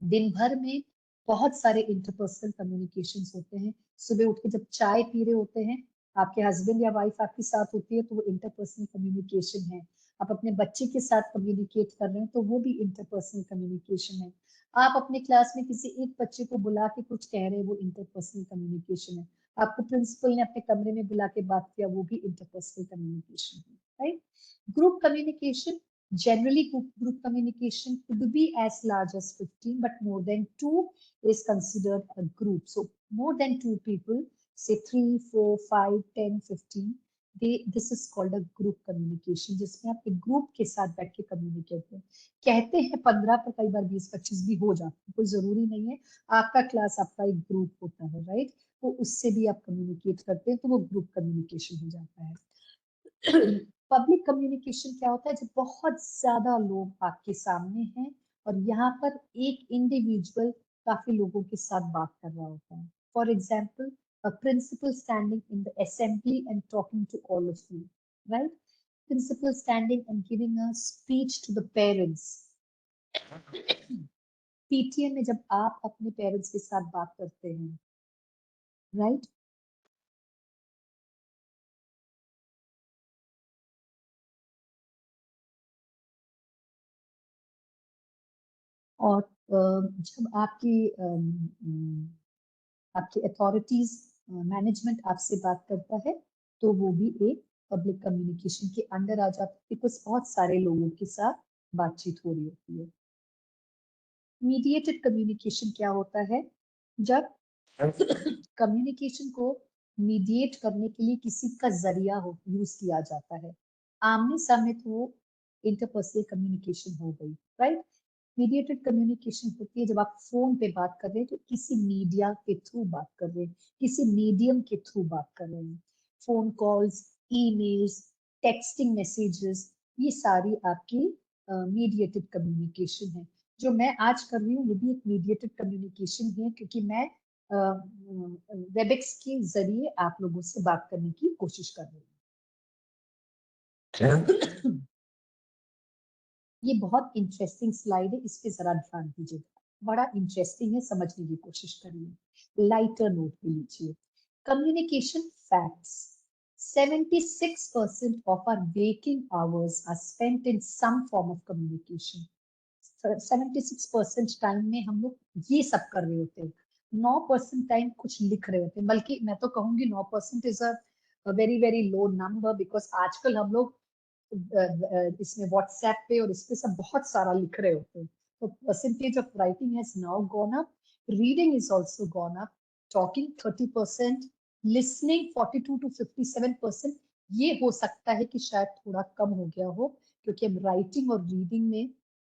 दिन भर में बहुत सारे इंटरपर्सनल कम्युनिकेशंस होते हैं। सुबह उठ के जब चाय पी रहे होते हैं, आपके हस्बैंड या वाइफ आपके साथ होती है तो वो इंटरपर्सनल कम्युनिकेशन है। आप अपने बच्चे के साथ कम्युनिकेट कर रहे हैं तो वो भी इंटरपर्सनल कम्युनिकेशन है। आप अपने क्लास में किसी एक बच्चे को बुला के कुछ कह रहे हैं, वो इंटरपर्सनल कम्युनिकेशन है। आपको प्रिंसिपल ने अपने कमरे में बुला के बात किया, वो भी इंटरपर्सनल कम्युनिकेशन है, right. Group communication, generally group communication could be as large as 15, but more than two is considered a group. So more than two people, say 3, 4, 5, 10, 15, this is called a group communication, जिसमें आप एक group के साथ बैठ के communicate करें। कहते हैं 15 पर कई बार 20-25 भी हो जाते हैं, कोई जरूरी नहीं है। आपका क्लास आपका एक ग्रुप होता है, राइट। तो उससे भी आप कम्युनिकेट करते हैं तो वो ग्रुप कम्युनिकेशन हो जाता है। पब्लिक कम्युनिकेशन क्या होता है? जब बहुत ज्यादा लोग आपके सामने हैं और यहाँ पर एक इंडिविजुअल काफी लोगों के साथ बात कर रहा होता है। For example, a principal standing in the assembly and talking to all of you, right? Principal standing and giving a speech to the parents. PTA में जब आप अपने पेरेंट्स के साथ बात करते हैं, राइट, और जब आपकी अथॉरिटीज, मैनेजमेंट आपसे बात करता है तो वो भी एक पब्लिक कम्युनिकेशन के अंडर आ जाता है, बिकॉज बहुत सारे लोगों के साथ बातचीत हो रही होती है। मीडिएटेड कम्युनिकेशन क्या होता है? जब कम्युनिकेशन को मीडिएट करने के लिए किसी का जरिया हो यूज किया जाता है। आमने सामने तो वो इंटरपर्सनल कम्युनिकेशन हो गई, राइट। मीडिएटेड कम्युनिकेशन होती है जब आप फोन पे बात कर रहे हैं तो किसी मीडिया के थ्रू बात कर रहे हैं, किसी मीडियम के थ्रू बात कर रहे हैं। Phone calls, emails, texting messages, ये सारी आपकी मीडिएटेड कम्युनिकेशन है। जो मैं आज कर रही हूँ ये भी एक मीडिएटेड कम्युनिकेशन है, क्योंकि मैं वेबएक्स के जरिए आप लोगों से बात करने की कोशिश कर रही हूँ। ये बहुत इंटरेस्टिंग स्लाइड है, इस पे जरा ध्यान दीजिएगा, बड़ा इंटरेस्टिंग है, समझने की कोशिश करिए, लाइटर नोट पे लीजिए। Communication facts, 76% of our waking hours are spent in some form of communication. 76% time में हम लोग ये सब कर रहे होते हैं, 9% टाइम कुछ लिख रहे होते हैं, बल्कि मैं तो कहूंगी 9% is a very very low number, because आजकल हम लोग इसमें व्हाट्सएप पे और इस पे सब बहुत सारा लिख रहे होते हैं। तो percentage of writing has now gone up, reading is also gone up, talking 30%, listening 42 to 57%। ये हो सकता है कि शायद थोड़ा कम हो गया हो, क्योंकि हम राइटिंग और रीडिंग में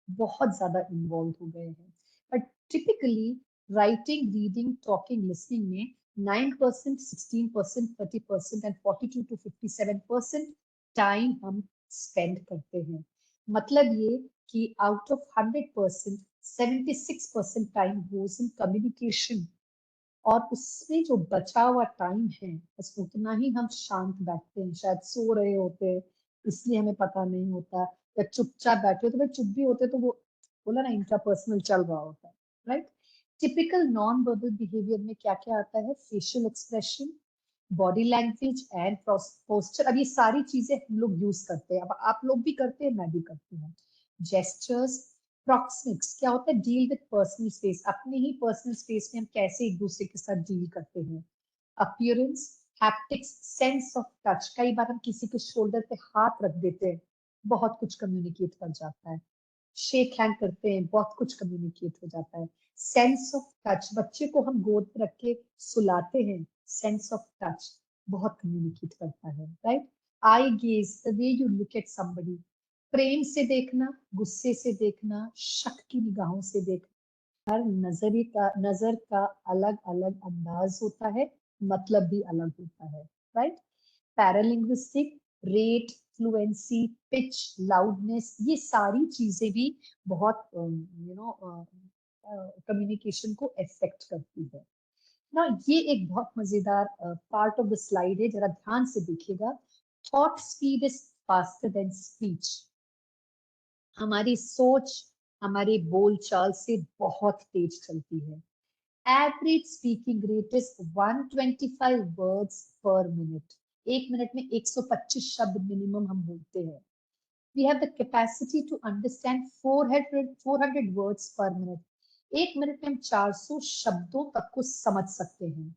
बहुत ज्यादा इन्वॉल्व हो गए हैं। But typically writing, reading, talking, listening में 9%, 16%, 30% एंड 42 to 57% टाइम हम स्पेंड करते हैं। मतलब ये कि out of 100%, 76% time goes in communication, और उसमें जो बचा हुआ टाइम है बस उतना ही हम शांत बैठते हैं। शायद सो रहे होते हैं इसलिए हमें पता नहीं होता, या चुपचाप बैठे हो तो भाई चुप भी होते तो वो बोला ना इंट्रापर्सनल चल रहा होता है, right. Typical non verbal behaviour में क्या क्या आता है? Facial expression, body language and posture. अब ये सारी चीजें हम लोग यूज करते हैं, अब आप लोग भी करते हैं, मैं भी करती हूँ। जेस्चर्स, प्रॉक्सिमिक्स क्या होता है? डील विद पर्सनल स्पेस, अपने ही पर्सनल स्पेस में हम कैसे एक दूसरे के साथ डील करते हैं। Appearance, haptics, sense of touch, कई बार हम किसी के शोल्डर पे हाथ रख देते हैं, बहुत कुछ कम्युनिकेट कर जाता है। शेक हैंड करते हैं, बहुत कुछ कम्युनिकेट हो जाता है। सेंस ऑफ टच, बच्चे को हम गोद में रख के सुलाते हैं, सेंस ऑफ टच बहुत कम्युनिकेट करता है, right. I gaze, the way you look at somebody, प्रेम से देखना, गुस्से से देखना, शक की निगाहों से देखना। हर नजर का अलग अलग अंदाज होता है, मतलब भी अलग होता है, right. Paralinguistic, rate, fluency, pitch, loudness, ये सारी चीजें भी बहुत कम्युनिकेशन को अफेक्ट करती है ना। ये एक बहुत मजेदार पार्ट ऑफ द स्लाइड है, जरा ध्यान से देखिएगा। Thought speed is faster than speech. हमारी सोच हमारे बोलचाल से बहुत तेज चलती है। Average speaking rate is 125 words per minute. एक मिनट में 125 शब्द मिनिमम हम बोलते हैं। We have the capacity to understand 400 words per minute. एक मिनट में हम 400 शब्दों तक को समझ सकते हैं।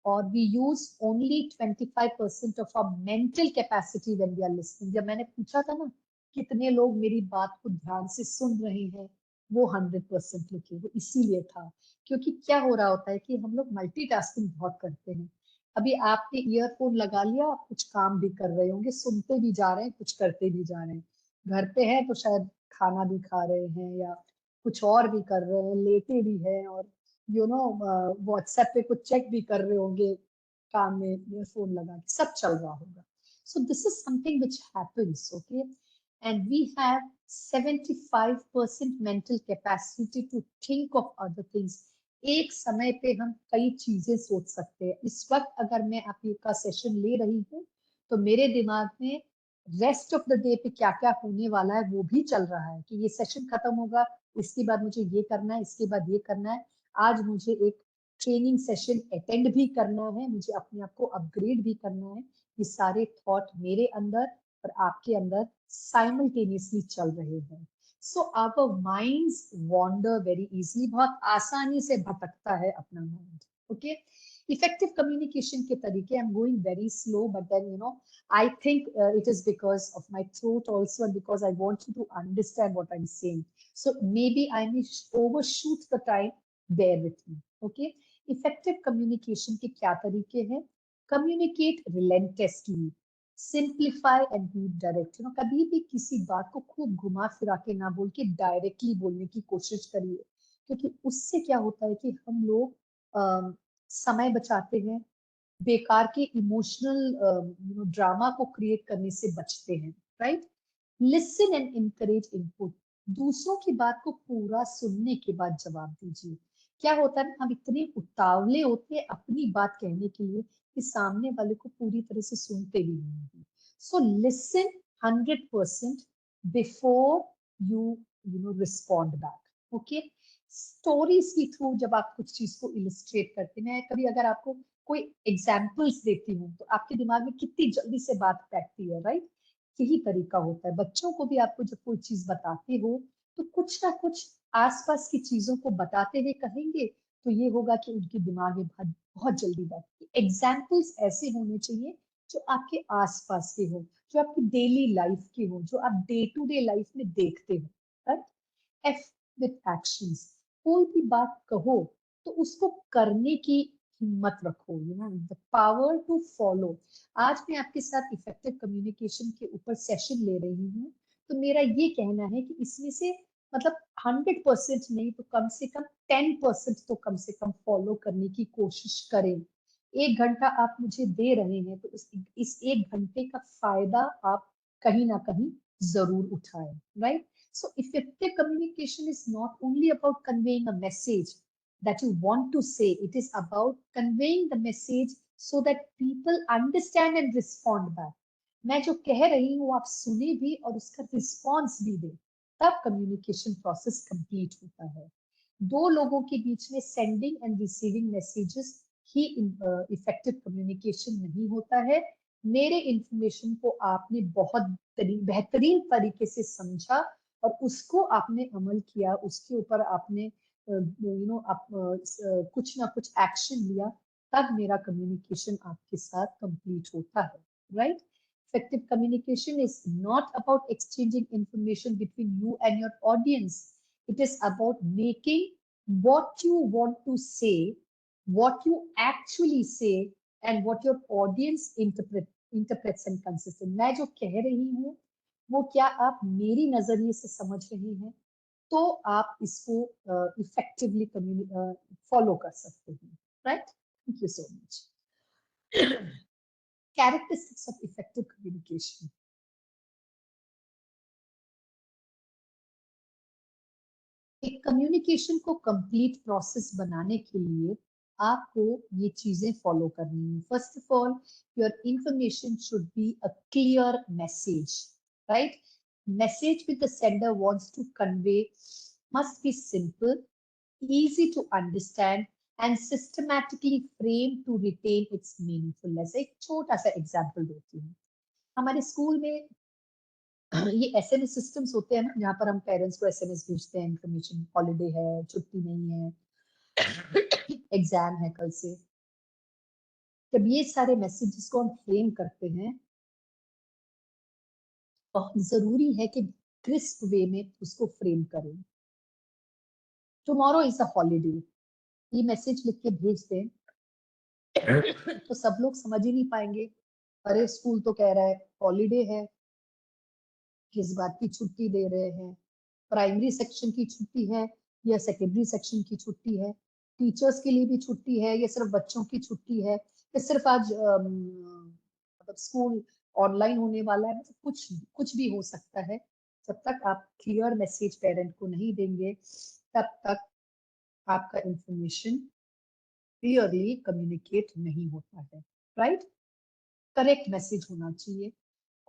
और we use only 25% of our mental capacity when we are listening। जब मैंने पूछा था ना कितने लोग मेरी बात को ध्यान से सुन रहे हैं, वो 100% लिखे, वो इसीलिए था क्योंकि क्या हो रहा होता है कि हम लोग मल्टीटास्किंग बहुत करते हैं। अभी आपने ईयरफोन लगा लिया, आप कुछ काम भी कर रहे होंगे, सुनते भी जा रहे हैं, कुछ करते भी जा रहे हैं। घर पे हैं तो शायद खाना भी खा रहे हैं या कुछ और भी कर रहे हैं, लेटे भी हैं, और व्हाट्सएप पे कुछ चेक भी कर रहे होंगे, काम में ईयरफोन लगा के सब चल रहा होगा। So this is something which happens, okay. And we have 75% mental capacity to think of other things. एक समय पे हम कई चीजें सोच सकते हैं। इस वक्त अगर मैं आपका का सेशन ले रही हूँ तो मेरे दिमाग में रेस्ट ऑफ द डे पे क्या क्या होने वाला है वो भी चल रहा है, कि ये सेशन खत्म होगा, इसके बाद मुझे ये करना है, इसके बाद ये करना है, आज मुझे एक ट्रेनिंग सेशन अटेंड भी करना है, मुझे अपने आप को अपग्रेड भी करना है। ये सारे थॉट मेरे अंदर और आपके अंदर साइमल्टेनियसली चल रहे हैं। So our minds wander very easily, बहुत आसानी से भटकता है अपना माइंड, ओके। इफेक्टिव कम्युनिकेशन के तरीके, I am going very slow but then I think it is because of my throat also, and because I want you to understand what I'm saying. So maybe I may overshoot the time. Bear with me. Okay. Effective communication के क्या तरीके हैं? Communicate relentlessly, simplify and be direct. कभी भी किसी बात को खूब घुमा फिरा के ना बोल के डायरेक्टली बोलने की कोशिश करिए, क्योंकि उससे क्या होता है कि हम लोग समय बचाते हैं, बेकार के इमोशनल ड्रामा को क्रिएट करने से बचते हैं, right. Listen and encourage input, दूसरों की बात को पूरा सुनने के बाद जवाब दीजिए। क्या होता है, हम इतने उतावले होते हैं अपनी बात कहने के लिए कि सामने वाले को पूरी तरह से सुनते भी नहीं हैं। So listen 100% before you respond back, okay. Stories के थ्रू जब आप कुछ चीज को इलिस्ट्रेट करते हैं, कभी अगर आपको कोई एग्जाम्पल्स देती हूँ तो आपके दिमाग में कितनी जल्दी से बात बैठती है, राइट। यही तरीका होता है बच्चों को भी, आपको जब कोई चीज बताते हो तो कुछ ना कुछ आसपास की चीजों को बताते हुए कहेंगे, तो ये होगा कि उनके दिमाग में बहुत बहुत जल्दी बैठती है। एग्जाम्पल्स ऐसे होने चाहिए जो आपके आसपास के हो, जो आपकी डेली लाइफ के हो, जो आप डे टू डे लाइफ में देखते हो, राइट। एफ विथ एक्शंस, कोई भी बात कहो तो उसको करने की हिम्मत रखो, द पावर टू फॉलो। आज मैं आपके साथ इफेक्टिव कम्युनिकेशन के ऊपर सेशन ले रही हूँ, तो मेरा ये कहना है कि इसमें से मतलब 100% नहीं तो कम से कम 10% तो कम से कम फॉलो करने की कोशिश करें। 1 घंटा आप मुझे दे रहे हैं तो इस 1 घंटे का फायदा आप कहीं ना कहीं जरूर उठाएं, right? So effective communication is not only about conveying a message that you want to say, it is about conveying the message so that people understand and respond back. मैं जो कह रही हूँ आप सुने भी और उसका रिस्पॉन्स भी दें, तब कम्युनिकेशन प्रोसेस कंप्लीट होता है। दो लोगों के बीच में सेंडिंग एंड रिसीविंग मैसेजेस ही इफेक्टिव कम्युनिकेशन नहीं होता है। मेरे इंफॉर्मेशन को आपने बहुत बेहतरीन तरीके से समझा और उसको आपने अमल किया, उसके ऊपर आपने कुछ ना कुछ एक्शन लिया, तब मेरा कम्युनिकेशन आपके साथ कंप्लीट होता है, right? Effective communication is not about exchanging information between you and your audience. It is about making what you want to say, what you actually say, and what your audience interprets and consistent. मैं जो कह रही हूँ वो क्या आप मेरी नजरिए से समझ रहे हैं, तो आप इसको इफेक्टिवली फॉलो कर सकते हैं, right? Thank you so much. Characteristics of effective communication. एक कम्युनिकेशन को कंप्लीट प्रोसेस बनाने के लिए आपको ये चीजें फॉलो करनी है। First of all, your information should be a clear message, right? Message with the sender wants to convey must be simple, easy to understand and systematically framed to retain its meaningfulness. एक छोटा सा example देती हूँ। हमारे school में ये SMS systems होते हैं ना, जहाँ पर हम पेरेंट्स को एसएमएस भेजते हैं, इन्फॉर्मेशन, हॉलीडे है, छुट्टी नहीं है, एग्जाम है कल से। जब ये सारे मैसेजेस को हम फ्रेम करते हैं तो जरूरी है कि क्रिस्प वे में उसको फ्रेम करें। टुमारो इज अ हॉलीडे, ये मैसेज लिख के भेज दें तो सब लोग समझ ही नहीं पाएंगे। अरे स्कूल तो कह रहा है हॉलीडे है, किस बात की छुट्टी दे रहे हैं? प्राइमरी सेक्शन की छुट्टी है या सेकेंडरी सेक्शन की छुट्टी है? टीचर्स के लिए भी छुट्टी है या सिर्फ बच्चों की छुट्टी है? या सिर्फ आज मतलब स्कूल ऑनलाइन होने वाला है? मतलब कुछ भी हो सकता है। जब तक आप क्लियर मैसेज पेरेंट को नहीं देंगे तब तक आपका इंफॉर्मेशन क्लियरली कम्युनिकेट नहीं होता है, राइट? करेक्ट मैसेज होना चाहिए।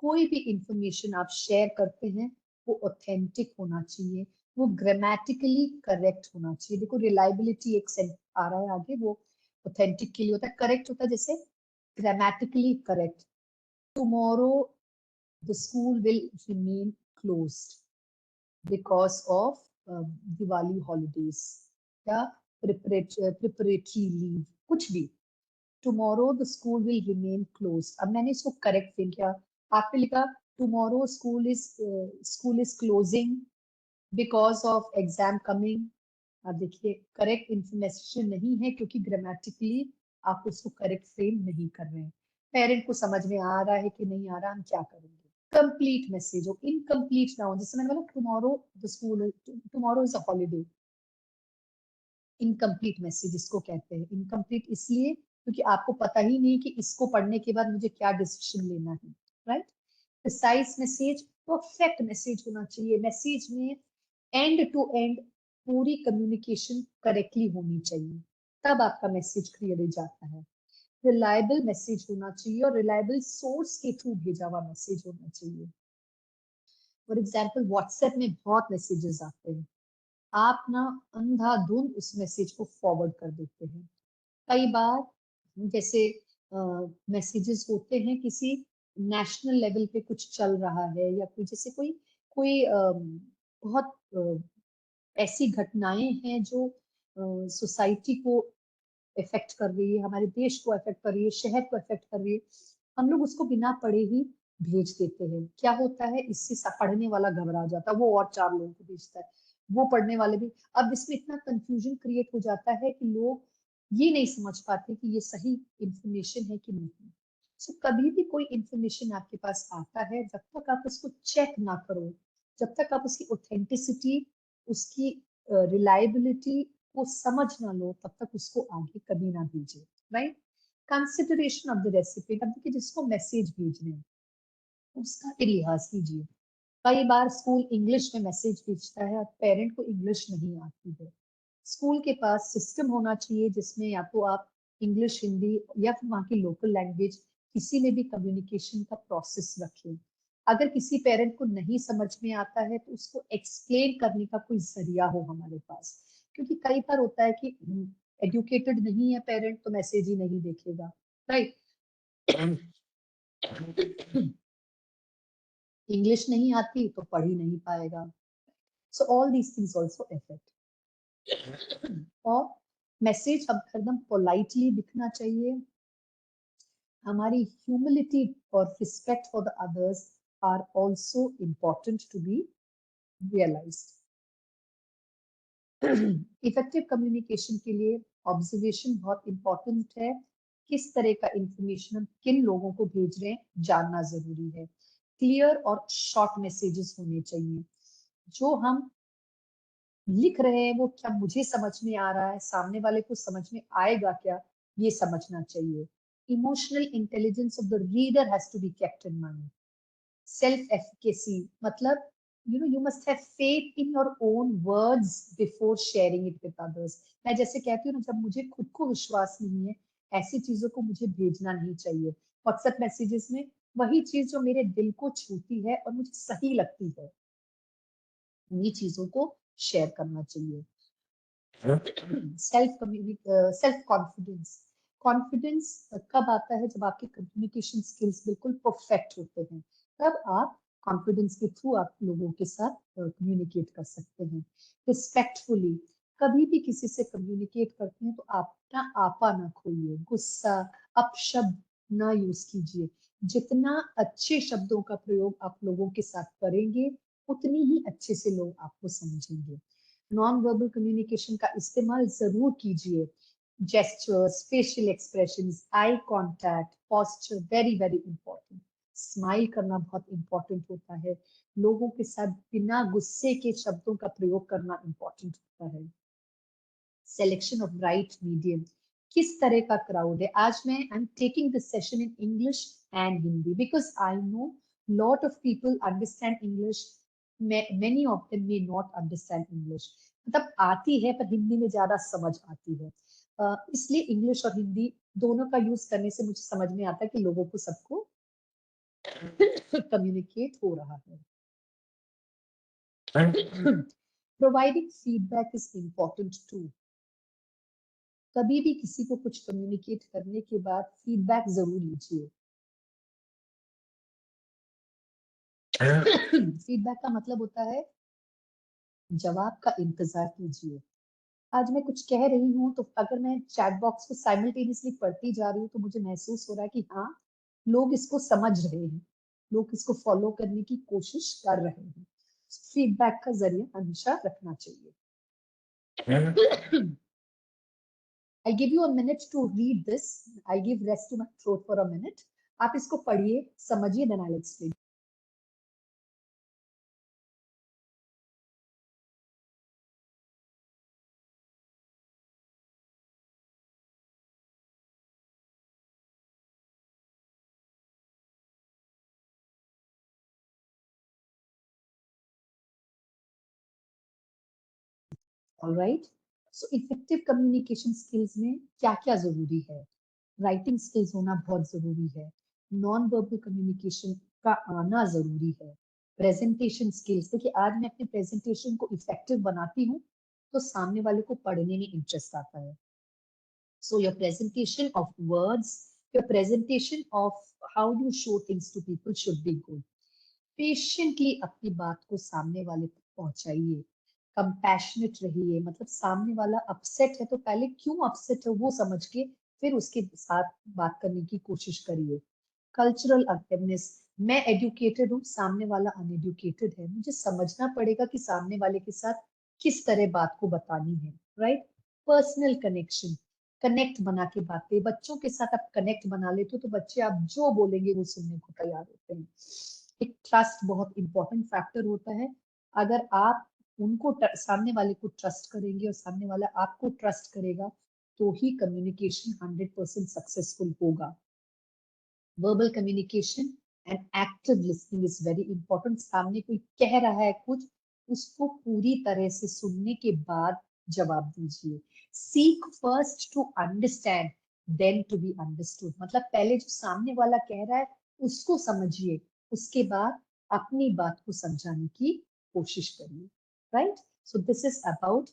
कोई भी इंफॉर्मेशन आप शेयर करते हैं वो ऑथेंटिक होना चाहिए, वो ग्रामेटिकली करेक्ट होना चाहिए। देखो रिलायबिलिटी एक सेंट आ रहा है आगे, वो ऑथेंटिक के लिए होता है, करेक्ट होता है जैसे grammatically correct. Tomorrow the school will remain closed because of Diwali holidays या प्रिपरेटरी लीव, कुछ भी। Tomorrow the school will remain close. अब मैंने इसको करेक्ट फिर किया, आपने लिखा tomorrow school is closing because of exam coming. अब देखिए करेक्ट इंफॉर्मेशन नहीं है क्योंकि ग्रामेटिकली आप उसको करेक्ट फ्रेम नहीं कर रहे हैं। पेरेंट को समझ में आ रहा है कि नहीं आ रहा, हम क्या करेंगे? कंप्लीट मैसेज हो, इनकम्प्लीट ना हो। जैसे मैंने बोला tomorrow the school, tomorrow is a holiday, incomplete message इसको कहते हैं। इनकम्प्लीट इसलिए क्योंकि आपको पता ही नहीं कि इसको पढ़ने के बाद मुझे क्या डिसीजन लेना है, right? Precise message, perfect message होना चाहिए। मैसेज में एंड टू एंड पूरी कम्युनिकेशन करेक्टली होनी चाहिए, तब आपका मैसेज क्लियरली जाता है। रिलायबल मैसेज होना चाहिए और रिलायबल सोर्स के थ्रू भेजा हुआ मैसेज होना चाहिए। फॉर एग्जाम्पल व्हाट्सएप में बहुत मैसेजेस आते हैं, आप ना अंधाधुंध उस मैसेज को फॉरवर्ड कर देते हैं। कई बार जैसे मैसेजेस होते हैं किसी नेशनल लेवल पे कुछ चल रहा है या कोई जैसे कोई कोई बहुत ऐसी घटनाएं हैं जो सोसाइटी को इफेक्ट कर रही है, हमारे देश को इफेक्ट कर रही है, शहर को इफेक्ट कर रही है, हम लोग उसको बिना पढ़े ही भेज देते हैं। क्या होता है इससे? पढ़ने वाला घबरा जाता है, वो और 4 लोगों को भेजता है, वो पढ़ने वाले भी। अब इसमें इतना कंफ्यूजन क्रिएट हो जाता है कि लोग ये नहीं समझ पाते कि ये सही इंफॉर्मेशन है कि नहीं। सो कभी भी कोई इंफॉर्मेशन आपके पास आता है, जब तक आप उसको चेक ना करो, जब तक आप उसकी ऑथेंटिसिटी, उसकी रिलायबिलिटी को समझ ना लो, तब तक उसको आगे कभी ना भेजिए, right. Consideration of the recipe, अब देखिए जिसको मैसेज भेजने हैं उसका भी लिहाज कीजिए। कई बार स्कूल इंग्लिश में मैसेज भेजता है और पेरेंट को इंग्लिश नहीं आती है। स्कूल के पास सिस्टम होना चाहिए जिसमें या तो आप इंग्लिश, हिंदी या फिर वहाँ की लोकल लैंग्वेज किसी में भी कम्युनिकेशन का प्रोसेस रखें। अगर किसी पेरेंट को नहीं समझ में आता है तो उसको एक्सप्लेन करने का कोई जरिया हो हमारे पास, क्योंकि कई बार होता है कि एजुकेटेड नहीं है पेरेंट तो मैसेज ही नहीं देखेगा, राइट। इंग्लिश नहीं आती तो पढ़ ही नहीं पाएगा। So all these things also effect. और मैसेज अब एकदम पोलाइटली दिखना चाहिए। हमारी ह्यूमिलिटी और respect for the others are also important to be realised. Effective communication के लिए ऑब्जर्वेशन बहुत इंपॉर्टेंट है। किस तरह का इंफॉर्मेशन हम किन लोगों को भेज रहे हैं जानना जरूरी है। क्लियर और शॉर्ट मैसेजेस होने चाहिए। जो हम लिख रहे हैं वो क्या मुझे समझ में आ रहा है, सामने वाले को समझ में आएगा क्या, ये समझना चाहिए। Emotional intelligence of the reader has to be kept in mind. Self efficacy मतलब you must have faith in your own words before sharing it with others। मैं जैसे कहती हूँ ना, जब मुझे खुद को विश्वास नहीं है ऐसी चीजों को मुझे भेजना नहीं चाहिए। व्हाट्सएप मैसेजेस में वही चीज जो मेरे दिल को छूती है और मुझे सही लगती है उन्हीं चीजों को शेयर करना चाहिए। सेल्फ कॉन्फिडेंस, कॉन्फिडेंस कब आता है जब आपके कम्युनिकेशन स्किल्स बिल्कुल परफेक्ट होते हैं, तब आप कॉन्फिडेंस के थ्रू आप लोगों के साथ कम्युनिकेट कर सकते हैं। रिस्पेक्टफुली, कभी भी किसी से कम्युनिकेट करते हैं तो अपना आपा ना खोइए, गुस्सा अपशब्द ना यूज कीजिए। जितना अच्छे शब्दों का प्रयोग आप लोगों के साथ करेंगे उतनी ही अच्छे से लोग आपको समझेंगे। नॉन वर्बल कम्युनिकेशन का इस्तेमाल जरूर कीजिए। Gestures, facial expressions, eye contact, posture very very important. Smile करना बहुत इंपॉर्टेंट होता है। लोगों के साथ बिना गुस्से के शब्दों का प्रयोग करना इंपॉर्टेंट होता है। सिलेक्शन ऑफ राइट मीडियम, किस तरह का क्राउड है। आज मैं I am taking this session in English and Hindi because I know lot of people understand English, many of them may not understand English। मतलब आती है पर हिंदी में ज्यादा समझ आती है। इसलिए इंग्लिश और हिंदी दोनों का यूज करने से मुझे समझ में आता है कि लोगों को सबको कम्युनिकेट हो रहा है। Providing feedback is important too. कभी भी किसी को कुछ कम्युनिकेट करने के बाद फीडबैक जरूर लीजिए। फीडबैक का मतलब होता है जवाब का इंतजार कीजिए। आज मैं कुछ कह रही हूँ तो अगर मैं चैट बॉक्स को साइमल्टेनियसली पढ़ती जा रही हूँ तो मुझे महसूस हो रहा है कि हाँ, लोग इसको समझ रहे हैं, लोग इसको फॉलो करने की कोशिश कर रहे हैं। फीडबैक का जरिया हमेशा रखना चाहिए। I'll give you a minute to read this. I'll give rest to my throat for a minute. आप इसको पढ़िए, समझिए, then I'll explain. All right. So effective communication skills में क्या क्या जरूरी है। राइटिंग स्किल्स होना बहुत जरूरी है। नॉन वर्बल कम्युनिकेशन का आना जरूरी है। प्रेजेंटेशन स्किल्स, देखिए आज मैं अपने प्रेजेंटेशन को इफेक्टिव बनाती हूँ तो सामने वाले को पढ़ने में इंटरेस्ट आता है। So your presentation of words, your presentation of how you show things to people should be good. Patiently अपनी बात को सामने वाले तक पहुंचाइए। कंपैशनेट रहिए, मतलब सामने वाला अपसेट है तो पहले क्यों अपसेट है वो समझ के फिर उसके साथ बात करने की कोशिश करिए। कल्चरल अवेयरनेस, मैं एजुकेटेड हूँ, सामने वाला अनएजुकेटेड है, मुझे समझना पड़ेगा कि सामने वाले के साथ किस तरह बात को बतानी है, राइट। पर्सनल कनेक्शन, कनेक्ट बना के बातें, बच्चों के साथ आप कनेक्ट बना लेते हो तो बच्चे आप जो बोलेंगे वो सुनने को तैयार होते हैं। एक ट्रस्ट बहुत इंपॉर्टेंट फैक्टर होता है। अगर आप उनको सामने वाले को ट्रस्ट करेंगे और सामने वाला आपको ट्रस्ट करेगा, तो ही कम्युनिकेशन 100% सक्सेसफुल होगा। Verbal communication and active listening is very important. सामने कोई कह रहा है कुछ, उसको पूरी तरह से सुनने के बाद जवाब दीजिए। Seek first to understand then to be understood. मतलब पहले जो सामने वाला कह रहा है उसको समझिए, उसके बाद अपनी बात को समझाने की कोशिश करिए। Right? So this is about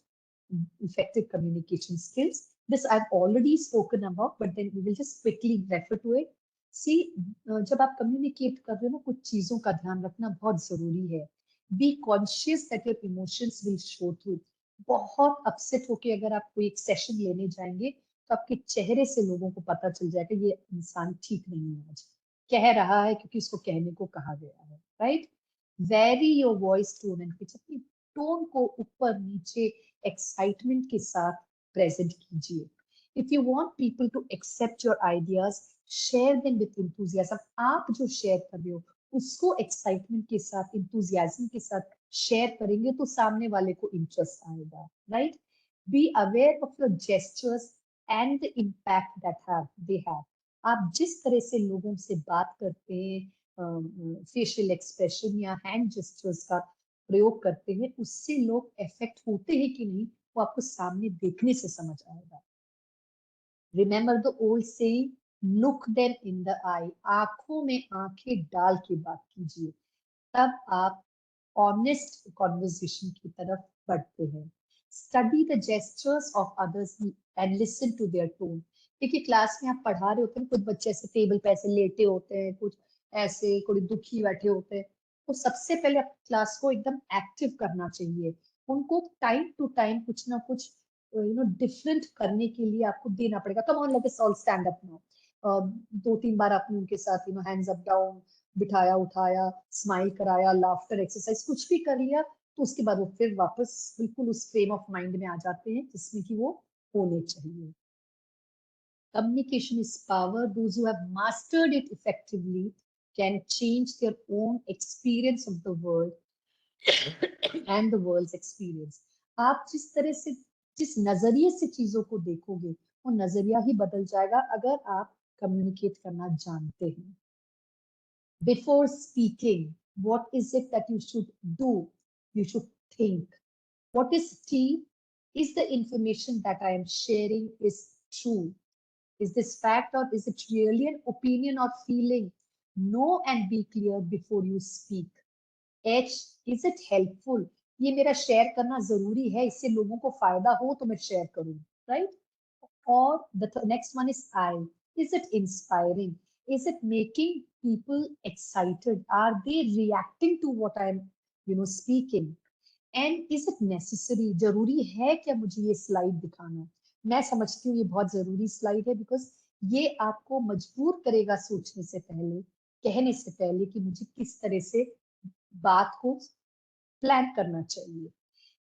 effective communication skills. This I've already spoken about, but then we will just quickly refer to it. सी, जब आप कम्युनिकेट कर रहे हो ना, कुछ चीजों का ध्यान रखना बहुत जरूरी है। Be conscious that your emotions will show through. बहुत अपसेट होके अगर आप कोई एक सेशन लेने जाएंगे, तो आपके चेहरे से लोगों को पता चल जाएगा ये इंसान ठीक नहीं है, आज कह रहा है क्योंकि उसको कहने को कहा गया है। Right? Vary your voice tone and pitch. अपनी टोन को ऊपर नीचे एक्साइटमेंट के साथ प्रेजेंट कीजिए। If you want people to accept your ideas, share them with enthusiasm। आप जो शेयर कर रहे हो उसको एक्साइटमेंट के साथ, इंथुजियाज्म के साथ शेयर करेंगे, तो सामने वाले को इंटरेस्ट आएगा। Right? Be aware of your gestures and the impact that they have. आप जिस तरह से लोगों से बात करते हैं, फेशियल एक्सप्रेशन या हैंड जेस्चर्स का प्रयोग करते हैं, उससे लोग इफेक्ट होते हैं कि नहीं, वो आपको सामने देखने से समझ आएगा। Remember the old saying, look them in the eye. आंखों में आंखें डाल के बात कीजिए, तब आप ऑनेस्ट कॉन्वर्सेशन की तरफ बढ़ते हैं। Study the gestures of others and listen to their tone. देखिए, क्लास में आप पढ़ा रहे होते हैं, कुछ बच्चे ऐसे टेबल पे ऐसे लेटे होते हैं, कुछ ऐसे कोई दुखी बैठे होते हैं, तो सबसे पहले आप क्लास को एकदम एक्टिव करना चाहिए। उनको टाइम टू टाइम कुछ ना कुछ डिफरेंट करने के लिए आपको देना पड़ेगा। कम on, let us all stand up now. 2-3 बार आपने उनके साथ हैंड्स अप डाउन, बिठाया उठाया, स्माइल कराया, लाफ्टर एक्सरसाइज कुछ भी कर लिया, तो उसके बाद वो फिर वापस बिल्कुल उस फ्रेम ऑफ माइंड में आ जाते हैं जिसमें कि वो होने चाहिए। Communication is power. Those who have mastered it effectively can change their own experience of the world and the world's experience. आप जिस तरह से, जिस नजरिए से चीजों को देखोगे, वो नजरिया ही बदल जाएगा अगर आप कम्युनिकेट करना जानते हैं। Before speaking, what is it that you should do? You should think. What is T? Is the information that I am sharing is true? Is this fact, or is it really an opinion or feeling? Know and be clear before you speak. H, is it helpful? ये मेरा share करना जरूरी है, इससे लोगों को फायदा हो तो मैं शेयर करूं, right? Or the next one is I. Is it inspiring? Is it making people excited? Are they reacting to what I'm, speaking? And is it necessary? जरूरी है क्या मुझे ये स्लाइड दिखाना? मैं समझती हूँ ये बहुत जरूरी स्लाइड है, बिकॉज ये आपको मजबूर करेगा सोचने से पहले, कहने से पहले, कि मुझे किस तरह से बात को प्लान करना चाहिए।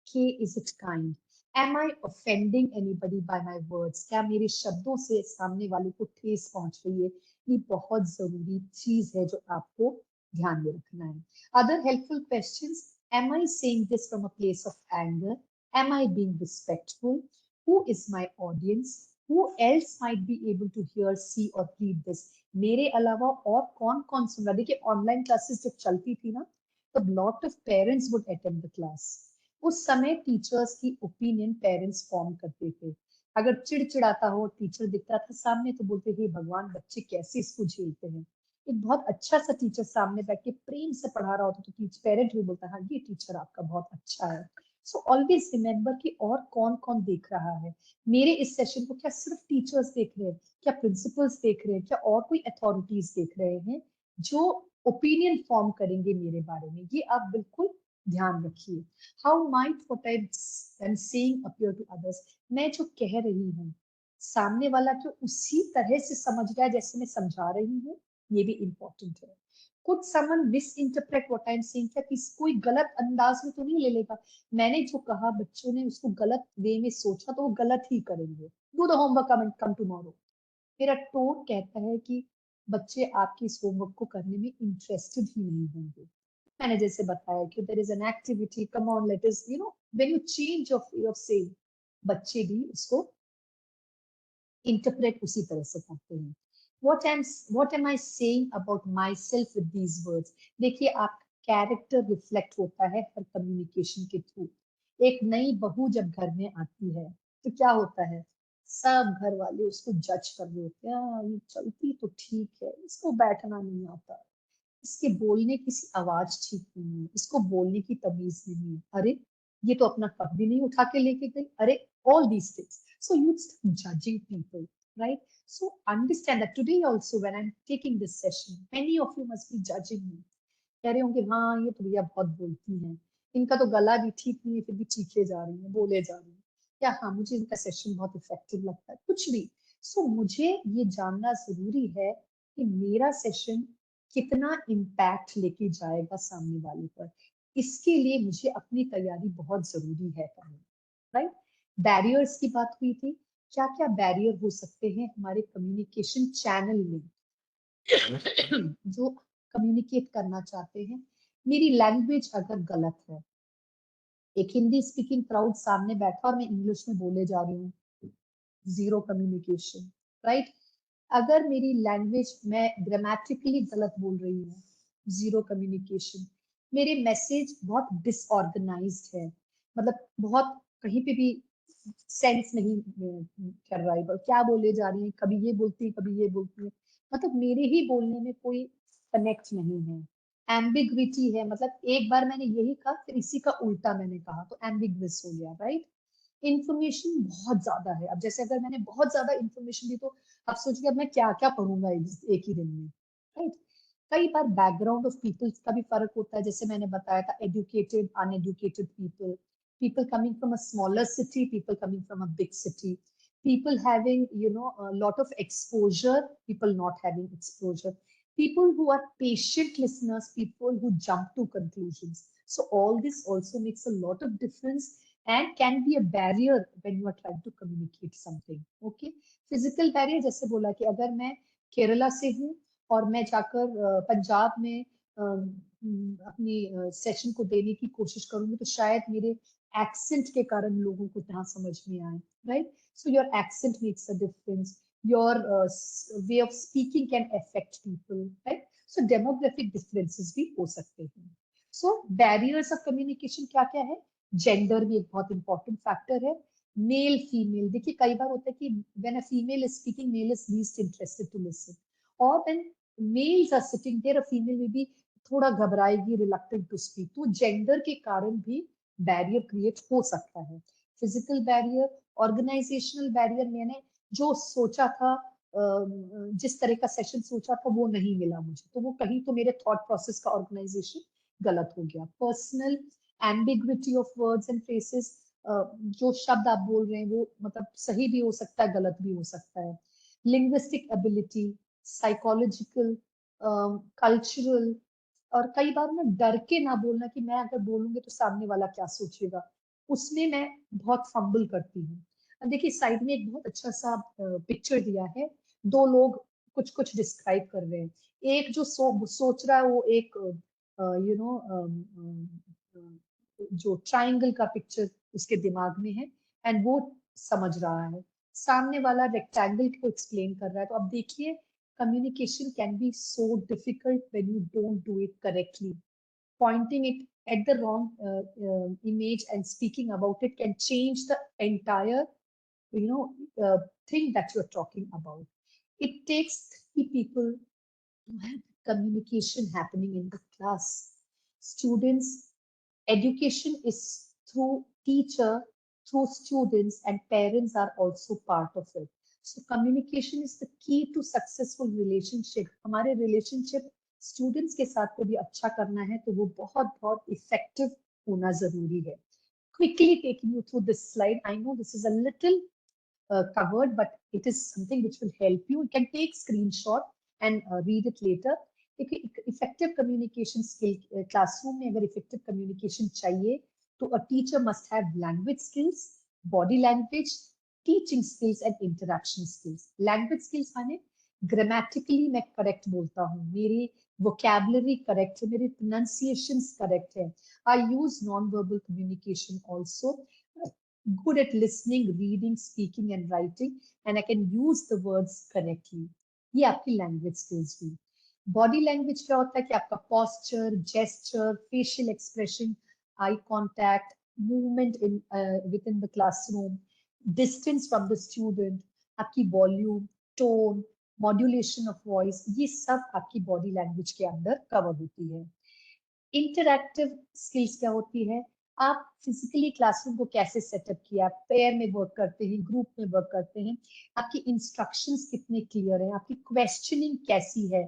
K, is it kind? Am I offending anybody by my words? क्या मेरे शब्दों से सामने वाले को ठेस पहुंच रही है? ये बहुत जरूरी चीज है जो आपको ध्यान में रखना है। Other helpful questions: Am I saying this from a place of anger? Am I being respectful? Who is my audience? Who else might be able to hear, see or read this? मेरे अलावा और कौन कौन सुन रहा है? देखिए, online classes जब चलती थी ना, तब lot of parents would attend the class. उस समय टीचर्स की ओपिनियन पेरेंट्स फॉर्म करते थे। अगर चिड़चिड़ाता हो, टीचर दिखता था सामने, तो बोलते थे भगवान, बच्चे कैसे इसको झेलते हैं। एक बहुत अच्छा सा टीचर सामने बैठ के प्रेम से पढ़ा रहा होता, तो पेरेंट भी बोलता, हाँ ये टीचर आपका बहुत अच्छा है। सो ऑलवेज रिमेम्बर कि और कौन कौन देख रहा है। मेरे इस सेशन को क्या सिर्फ टीचर्स देख रहे हैं? क्या प्रिंसिपल्स देख रहे हैं? क्या और कोई अथॉरिटीज देख रहे हैं जो ओपिनियन फॉर्म करेंगे मेरे बारे में? ये आप बिल्कुल ध्यान रखिए। How might what I'm saying appear to others? मैं जो कह रही हूँ, सामने वाला जो उसी तरह से समझ रहा है जैसे मैं समझा रही हूँ, ये भी इम्पोर्टेंट है। Could someone misinterpret what I'm saying? क्या किसी कोई गलत अंदाज में तो नहीं ले लेगा? मैंने जो कहा, बच्चों ने उसको गलत वे में सोचा, तो वो गलत ही करेंगे। Do the homework and come tomorrow. मेरा टोन कहता है कि बच्चे आपके इस होमवर्क को करने में इंटरेस्टेड ही नहीं होंगे। मैंने जैसे बताया कि there is an activity, come on let us, you know, when you change your way of saying, बच्चे भी उसको इंटरप्रेट उसी तरह से करते हैं. What am I saying about myself with these words? देखिए, आप कैरेक्टर रिफ्लेक्ट होता है हर कम्युनिकेशन के थ्रू. एक नई बहू जब घर में आती है तो क्या होता है, सब घर वाले उसको जज कर रहे होते हैं. ये चलती तो ठीक है, इसको बैठना नहीं आता, इसके बोलने की आवाज ठीक नहीं है, इसको बोलने की तमीज नहीं है, अरे ये तो अपना कप भी नहीं उठा के लेके गई, अरे all these things. So you start judging people, right? So understand that today also when I'm taking this session, many of you must be judging me. कह रहे होंगे हाँ ये तो भैया बहुत बोलती हैं, इनका तो गला भी ठीक नहीं है फिर भी चीखे जा रही है, बोले जा रही है, या हाँ मुझे इनका सेशन बहुत इफेक्टिव लगता है, कुछ भी. सो मुझे ये जानना जरूरी है कि मेरा सेशन कितना इम्पैक्ट लेके जाएगा सामने वाले पर. इसके लिए मुझे अपनी तैयारी बहुत जरूरी है करना, राइट? बैरियर्स की बात हुई थी. क्या क्या बैरियर हो सकते हैं हमारे कम्युनिकेशन चैनल में जो कम्युनिकेट करना चाहते हैं. मेरी लैंग्वेज अगर गलत है, एक हिंदी स्पीकिंग क्राउड सामने बैठा और मैं इंग्लिश में बोले जा रही हूँ, जीरो कम्युनिकेशन, राइट? अगर मेरी लैंग्वेज मैं ग्रामेटिकली गलत बोल रही हूँ, जीरो कम्युनिकेशन. मेरे मैसेज बहुत डिसऑर्गेनाइज्ड है, मतलब बहुत कहीं पे भी सेंस नहीं कर रहा है, क्या बोले जा रही है, कभी ये बोलती है कभी ये बोलती है, मतलब मेरे ही बोलने में कोई कनेक्ट नहीं है. एम्बिग्विटी है, मतलब एक बार मैंने यही कहा फिर इसी का उल्टा मैंने कहा तो एम्बिग्विस हो गया, राइट? इन्फॉर्मेशन बहुत ज्यादा है. अब जैसे अगर मैंने बहुत ज्यादा इन्फॉर्मेशन दी तो आप सोचिए अब मैं क्या क्या पढ़ूंगा एक ही दिन में, राइट? कई बार बैकग्राउंड ऑफ पीपल का भी फर्क होता है, जैसे मैंने बताया था educated uneducated people, people coming from a smaller city, people coming from a big city, people having, you know, a lot of exposure, people not having exposure, people who are patient listeners, people who jump to conclusions. So all this also makes a lot of difference and can be a barrier when you are trying to communicate something. Okay, physical barrier जैसे बोला कि अगर मैं केरला से हूँ और मैं जाकर पंजाब में अपनी सेशन को देने की कोशिश करूंगी तो शायद मेरे एक्सेंट के कारण लोगों को यहाँ समझ में आए, right? So your accent makes a difference, your way of speaking can affect people, right? So demographic differences भी हो सकते हैं. सो बैरियर्स ऑफ कम्युनिकेशन क्या क्या है? जेंडर भी एक बहुत इंपॉर्टेंट फैक्टर है. मेल फीमेल, देखिए कई बार होता है कि when a female is speaking male is least interested to listen, और when males are sitting there a female में भी थोड़ा घबराएगी, रिलक्टेंट टू स्पीक, तो जेंडर के कारण भी बैरियर क्रिएट हो सकता है. फिजिकल बैरियर, ऑर्गेनाइजेशनल बैरियर, मैंने जो सोचा था जिस तरह का सेशन सोचा था वो नहीं मिला मुझे, तो वो कहीं तो मेरे थॉट प्रोसेस का ऑर्गेनाइजेशन गलत हो गया. Personal ambiguity of words and phrases, जो शब्द आप बोल रहे हैं वो मतलब सही भी हो सकता है गलत भी हो सकता है. लिंग्विस्टिक एबिलिटी, साइकोलॉजिकल, कल्चरल, और कई बार ना डर के ना बोलना कि मैं अगर बोलूंगी तो सामने वाला क्या सोचेगा, उसमें मैं बहुत फंबल करती हूँ. अब देखिए साइड में एक बहुत अच्छा सा पिक्चर दिया है, दो लोग कुछ कुछ डिस्क्राइब कर रहे हैं. एक जो सोच रहा है वो एक यू नो जो ट्रायंगल का पिक्चर उसके दिमाग में है एंड वो समझ रहा है, सामने वाला रेक्टेंगल को एक्सप्लेन कर रहा है. तो अब देखिए communication can be so difficult when you don't do it correctly. Pointing it at the wrong image and speaking about it can change the entire, you know, thing that you're talking about. It takes 3 people to have communication happening in the class. Students, education is through teacher, through students, and parents are also part of it. So communication is the key to successful relationship. हमारे relationship students के साथ को भी अच्छा करना है तो वो बहुत बहुत effective होना जरूरी है. Quickly taking you through this slide. I know this is a little covered, but it is something which will help you. You can take screenshot and read it later. Effective communication skill, classroom में अगर effective communication चाहिए तो a teacher must have language skills, body language, teaching skills and interaction skills. Language skills माने grammatically मैं correct बोलता हूँ, मेरी vocabulary correct है, मेरी प्रोनाउंसिएशंस करेक्ट है. I use non verbal communication also, good at listening, reading, speaking and writing, and I can use the words correctly. ये आपकी लैंग्वेज स्किल्स हुई. बॉडी लैंग्वेज क्या होता है कि आपका posture, gesture, facial expression, eye contact, movement in within the classroom, distance from the student, आपकी volume, tone, modulation of voice, ये सब आपकी बॉडी लैंग्वेज के अंदर कवर होती है. इंटरैक्टिव स्किल्स क्या होती है? आप फिजिकली क्लासरूम को कैसे सेटअप किया, पेयर में वर्क करते हैं, ग्रुप में वर्क करते हैं, आपकी इंस्ट्रक्शंस कितने क्लियर हैं, आपकी क्वेश्चनिंग कैसी है,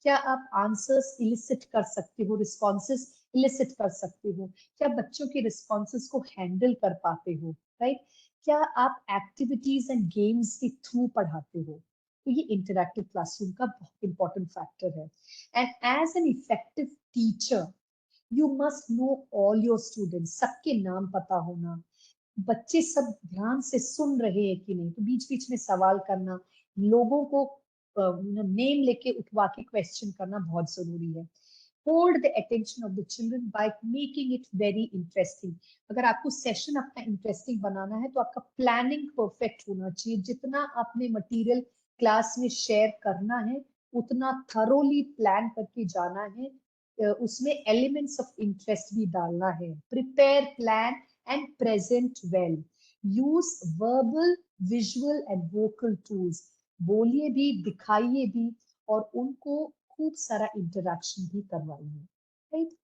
क्या आप आंसर्स इलिसिट कर सकते हो, रिस्पॉन्सेस इलिसिट कर सकते हो, क्या बच्चों के रिस्पॉन्सेस को हैंडल कर पाते हो, राइट? क्या आप एक्टिविटीज एंड गेम्स के थ्रू पढ़ाते हो? तो ये इंटरैक्टिव क्लासरूम का बहुत इंपॉर्टेंट फैक्टर है. And as an effective teacher you must know all your students, सबके नाम पता होना, बच्चे सब ध्यान से सुन रहे हैं कि नहीं, तो बीच बीच में सवाल करना, लोगों को नेम लेके उठवा के क्वेश्चन करना बहुत जरूरी है. Hold the attention of the children by making it very interesting. अगर आपको सेशन अपना इंटरेस्टिंग बनाना है तो आपका प्लानिंग परफेक्ट होना चाहिए. जितना आपने मटेरियल क्लास में शेयर करना है उतना थरोली प्लान करके जाना है. उसमें एलिमेंट्स ऑफ इंटरेस्ट भी डालना है. Prepare, plan and present well. Use verbal, visual and vocal tools. बोलिए भी, दिखाइए भी, और उनको खूब सारा इंटरेक्शन भी करवाइए. Right?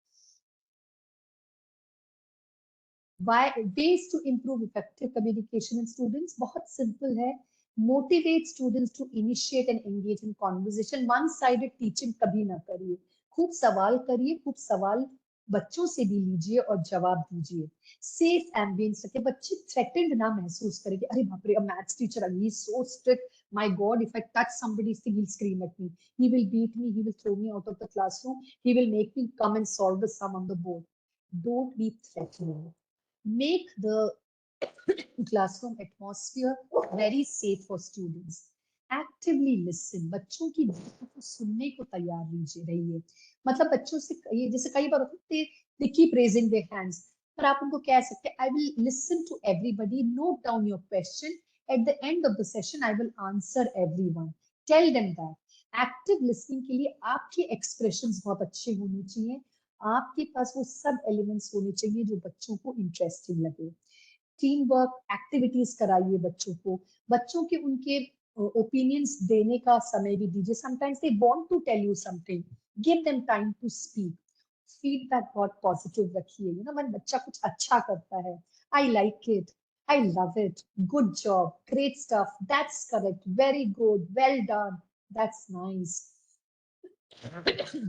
ways to improve effective communication in students बहुत सिंपल है. Motivate students to initiate and engage in conversation. One sided teaching कभी ना करिए. खूब सवाल करिए, खूब सवाल बच्चों से भी लीजिए और जवाब दीजिए. सेफ एम्बियंस रखे, बच्चे थ्रेटेंड ना महसूस करें कि अरे बाप रे, maths teacher he is so strict, my god, if I touch somebody's thing he'll scream at me, he will beat me, he will throw me out of the classroom, he will make me come and solve the sum on the board. Don't be threatening. Make the classroom atmosphere very safe for students. Actively listen. बच्चों की बातों को सुनने को तैयार रहिए. मतलब बच्चों से ये जैसे कई बार होता है they keep raising their hands, पर आप उनको कह सकते हैं I will listen to everybody, note down your question, at the end of the session I will answer everyone. Tell them that. Active listening के लिए आपके एक्सप्रेशंस बहुत अच्छे होने चाहिए. आपके पास वो सब एलिमेंट्स होने चाहिए जो बच्चों को इंटरेस्टिंग लगे. टीम वर्क एक्टिविटीज कराइए बच्चों को. बच्चों के उनके ओपिनियंस देने का समय भी दीजिए. Sometimes they want to tell you something, give them time to speak. Feedback बहुत पॉजिटिव रखिए. यू नो, व्हेन बच्चा कुछ अच्छा करता है, I like it, I love it, good job, great stuff, that's correct, very good, well done, that's nice.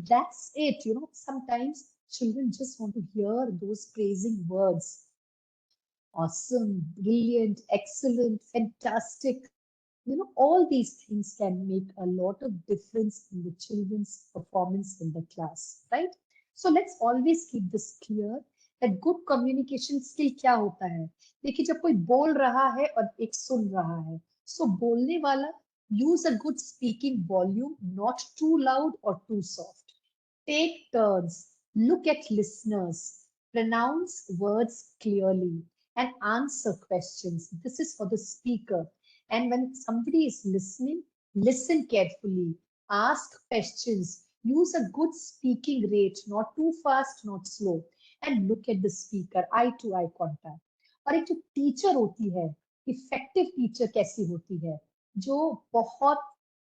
That's it. You know, sometimes children just want to hear those praising words. Awesome, brilliant, excellent, fantastic. You know, all these things can make a lot of difference in the children's performance in the class, right? So let's always keep this clear that good communication skill क्या होता है. देखिए, जब कोई बोल रहा है और एक सुन रहा है, so बोलने वाला use a good speaking volume, not too loud or too soft. Take turns, look at listeners, pronounce words clearly, and answer questions. This is for the speaker. And when somebody is listening, listen carefully, ask questions, use a good speaking rate, not too fast, not slow, and look at the speaker, eye to eye contact. और एक जो teacher होती है, effective teacher कैसी होती है, जो बहुत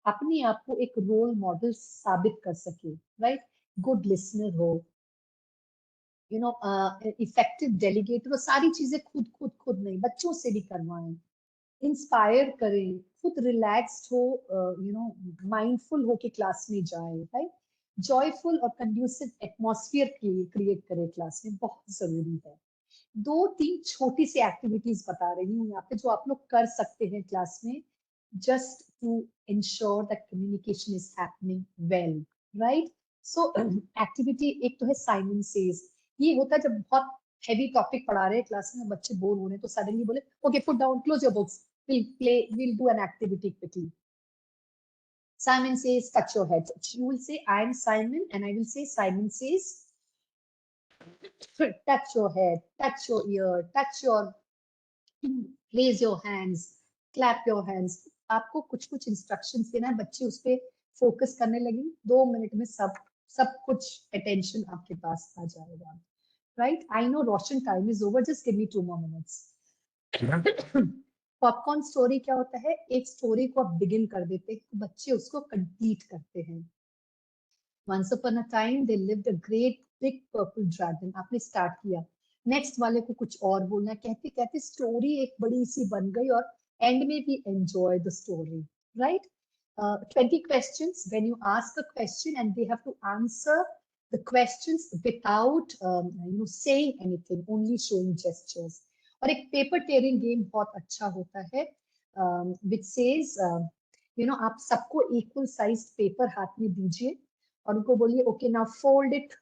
अपने आप को एक रोल मॉडल साबित कर सके, राइट? गुड लिसनर हो, यू नो, इफेक्टिव डेलीगेटर हो. सारी चीजें खुद खुद खुद नहीं, बच्चों से भी करवाएं. इंस्पायर करें, खुद रिलैक्स्ड हो, यू नो, माइंडफुल हो के क्लास में जाए, राइट? जॉयफुल और कंड्यूसिव एटमॉस्फेयर क्रिएट करें क्लास में, बहुत जरूरी है. दो तीन छोटी सी एक्टिविटीज बता रही हूँ यहाँ पे जो आप लोग कर सकते हैं क्लास में, just to ensure that communication is happening well, right? So activity एक तो है साइमन सेज. ये होता है जब बहुत हेवी टॉपिक पढ़ा रहे हैं क्लास में, बच्चे बोर हो रहे हैं, तो सडनली बोले okay put down, close your books, we'll play, we'll do an activity quickly. Simon says, touch your head. You will say, I am Simon, and I will say, Simon says, touch your head, touch your ear, touch your, raise your hands, clap your hands. आपको कुछ कुछ instructions देना है, बच्चे उस पे focus करने लगे, 2 मिनट में सब कुछ अटेंशन आपके पास आ जाएगा. Right? I know Roshan, time is over. Just give me 2 more minutes. Popcorn story क्या होता है, एक स्टोरी को आप बिगिन कर देते हैं, बच्चे उसको कंप्लीट करते हैं. Once upon a time they lived a great big purple dragon. आपने स्टार्ट किया, नेक्स्ट वाले को कुछ और बोलना, कहते कहते स्टोरी एक बड़ी सी बन गई और एंड में भी enjoy the story. Right? 20 questions. When you ask a question and they have to answer the questions without saying anything, only showing gestures. और एक पेपर टेयरिंग गेम बहुत अच्छा होता है, विच सेज आप सबको इक्वल साइज पेपर हाथ में दीजिए और उनको बोलिए, okay now fold it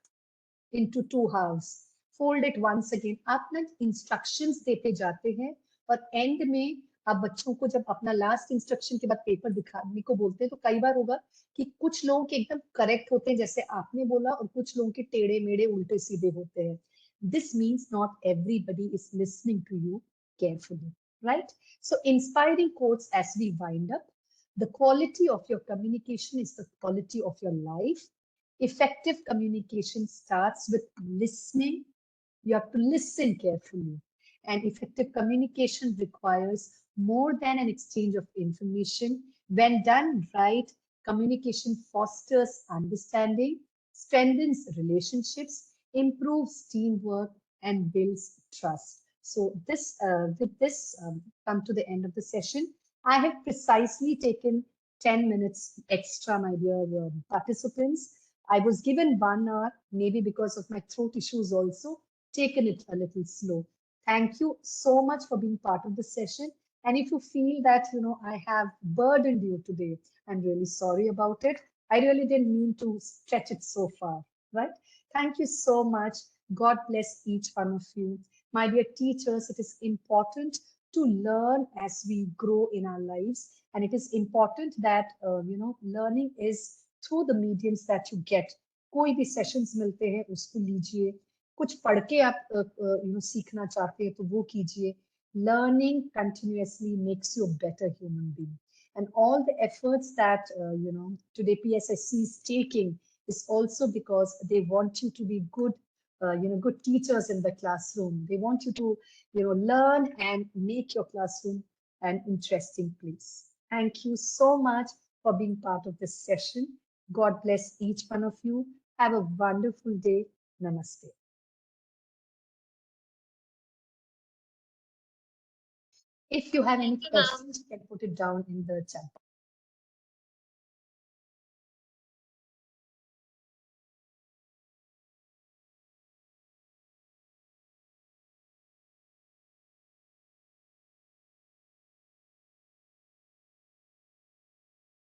into 2 halves, fold it once again. आप ना इंस्ट्रक्शंस देते जाते हैं और एंड में आप बच्चों को जब अपना लास्ट इंस्ट्रक्शन के बाद पेपर दिखाने को बोलते हैं, तो कई बार होगा कि कुछ लोगों के एकदम करेक्ट होते हैं जैसे आपने बोला, और कुछ लोगों के टेढ़े मेढ़े उल्टे सीधे होते हैं. This means not everybody is listening to you carefully, right? So inspiring quotes as we wind up. The quality of your communication is the quality of your life. Effective communication starts with listening. You have to listen carefully. And effective communication requires more than an exchange of information. When done right, communication fosters understanding, strengthens relationships, improves teamwork, and builds trust. So with this, come to the end of the session. I have precisely taken 10 minutes extra, my dear participants. I was given 1 hour, maybe because of my throat issues also, taken it a little slow. Thank you so much for being part of the session. And if you feel that, I have burdened you today, I'm really sorry about it. I really didn't mean to stretch it so far, right? Thank you so much. God bless each one of you. My dear teachers, it is important to learn as we grow in our lives. And it is important that, learning is through the mediums that you get. कोई भी sessions मिलते हैं उसको लीजिए, कुछ पढ़ के आप सीखना चाहते हैं तो वो कीजिए. Learning continuously makes you a better human being. And all the efforts that today PSSC is taking is also because they want you to be good, good teachers in the classroom. They want you to, learn and make your classroom an interesting place. Thank you so much for being part of this session. God bless each one of you. Have a wonderful day. Namaste. If you have any questions, you can put it down in the chat.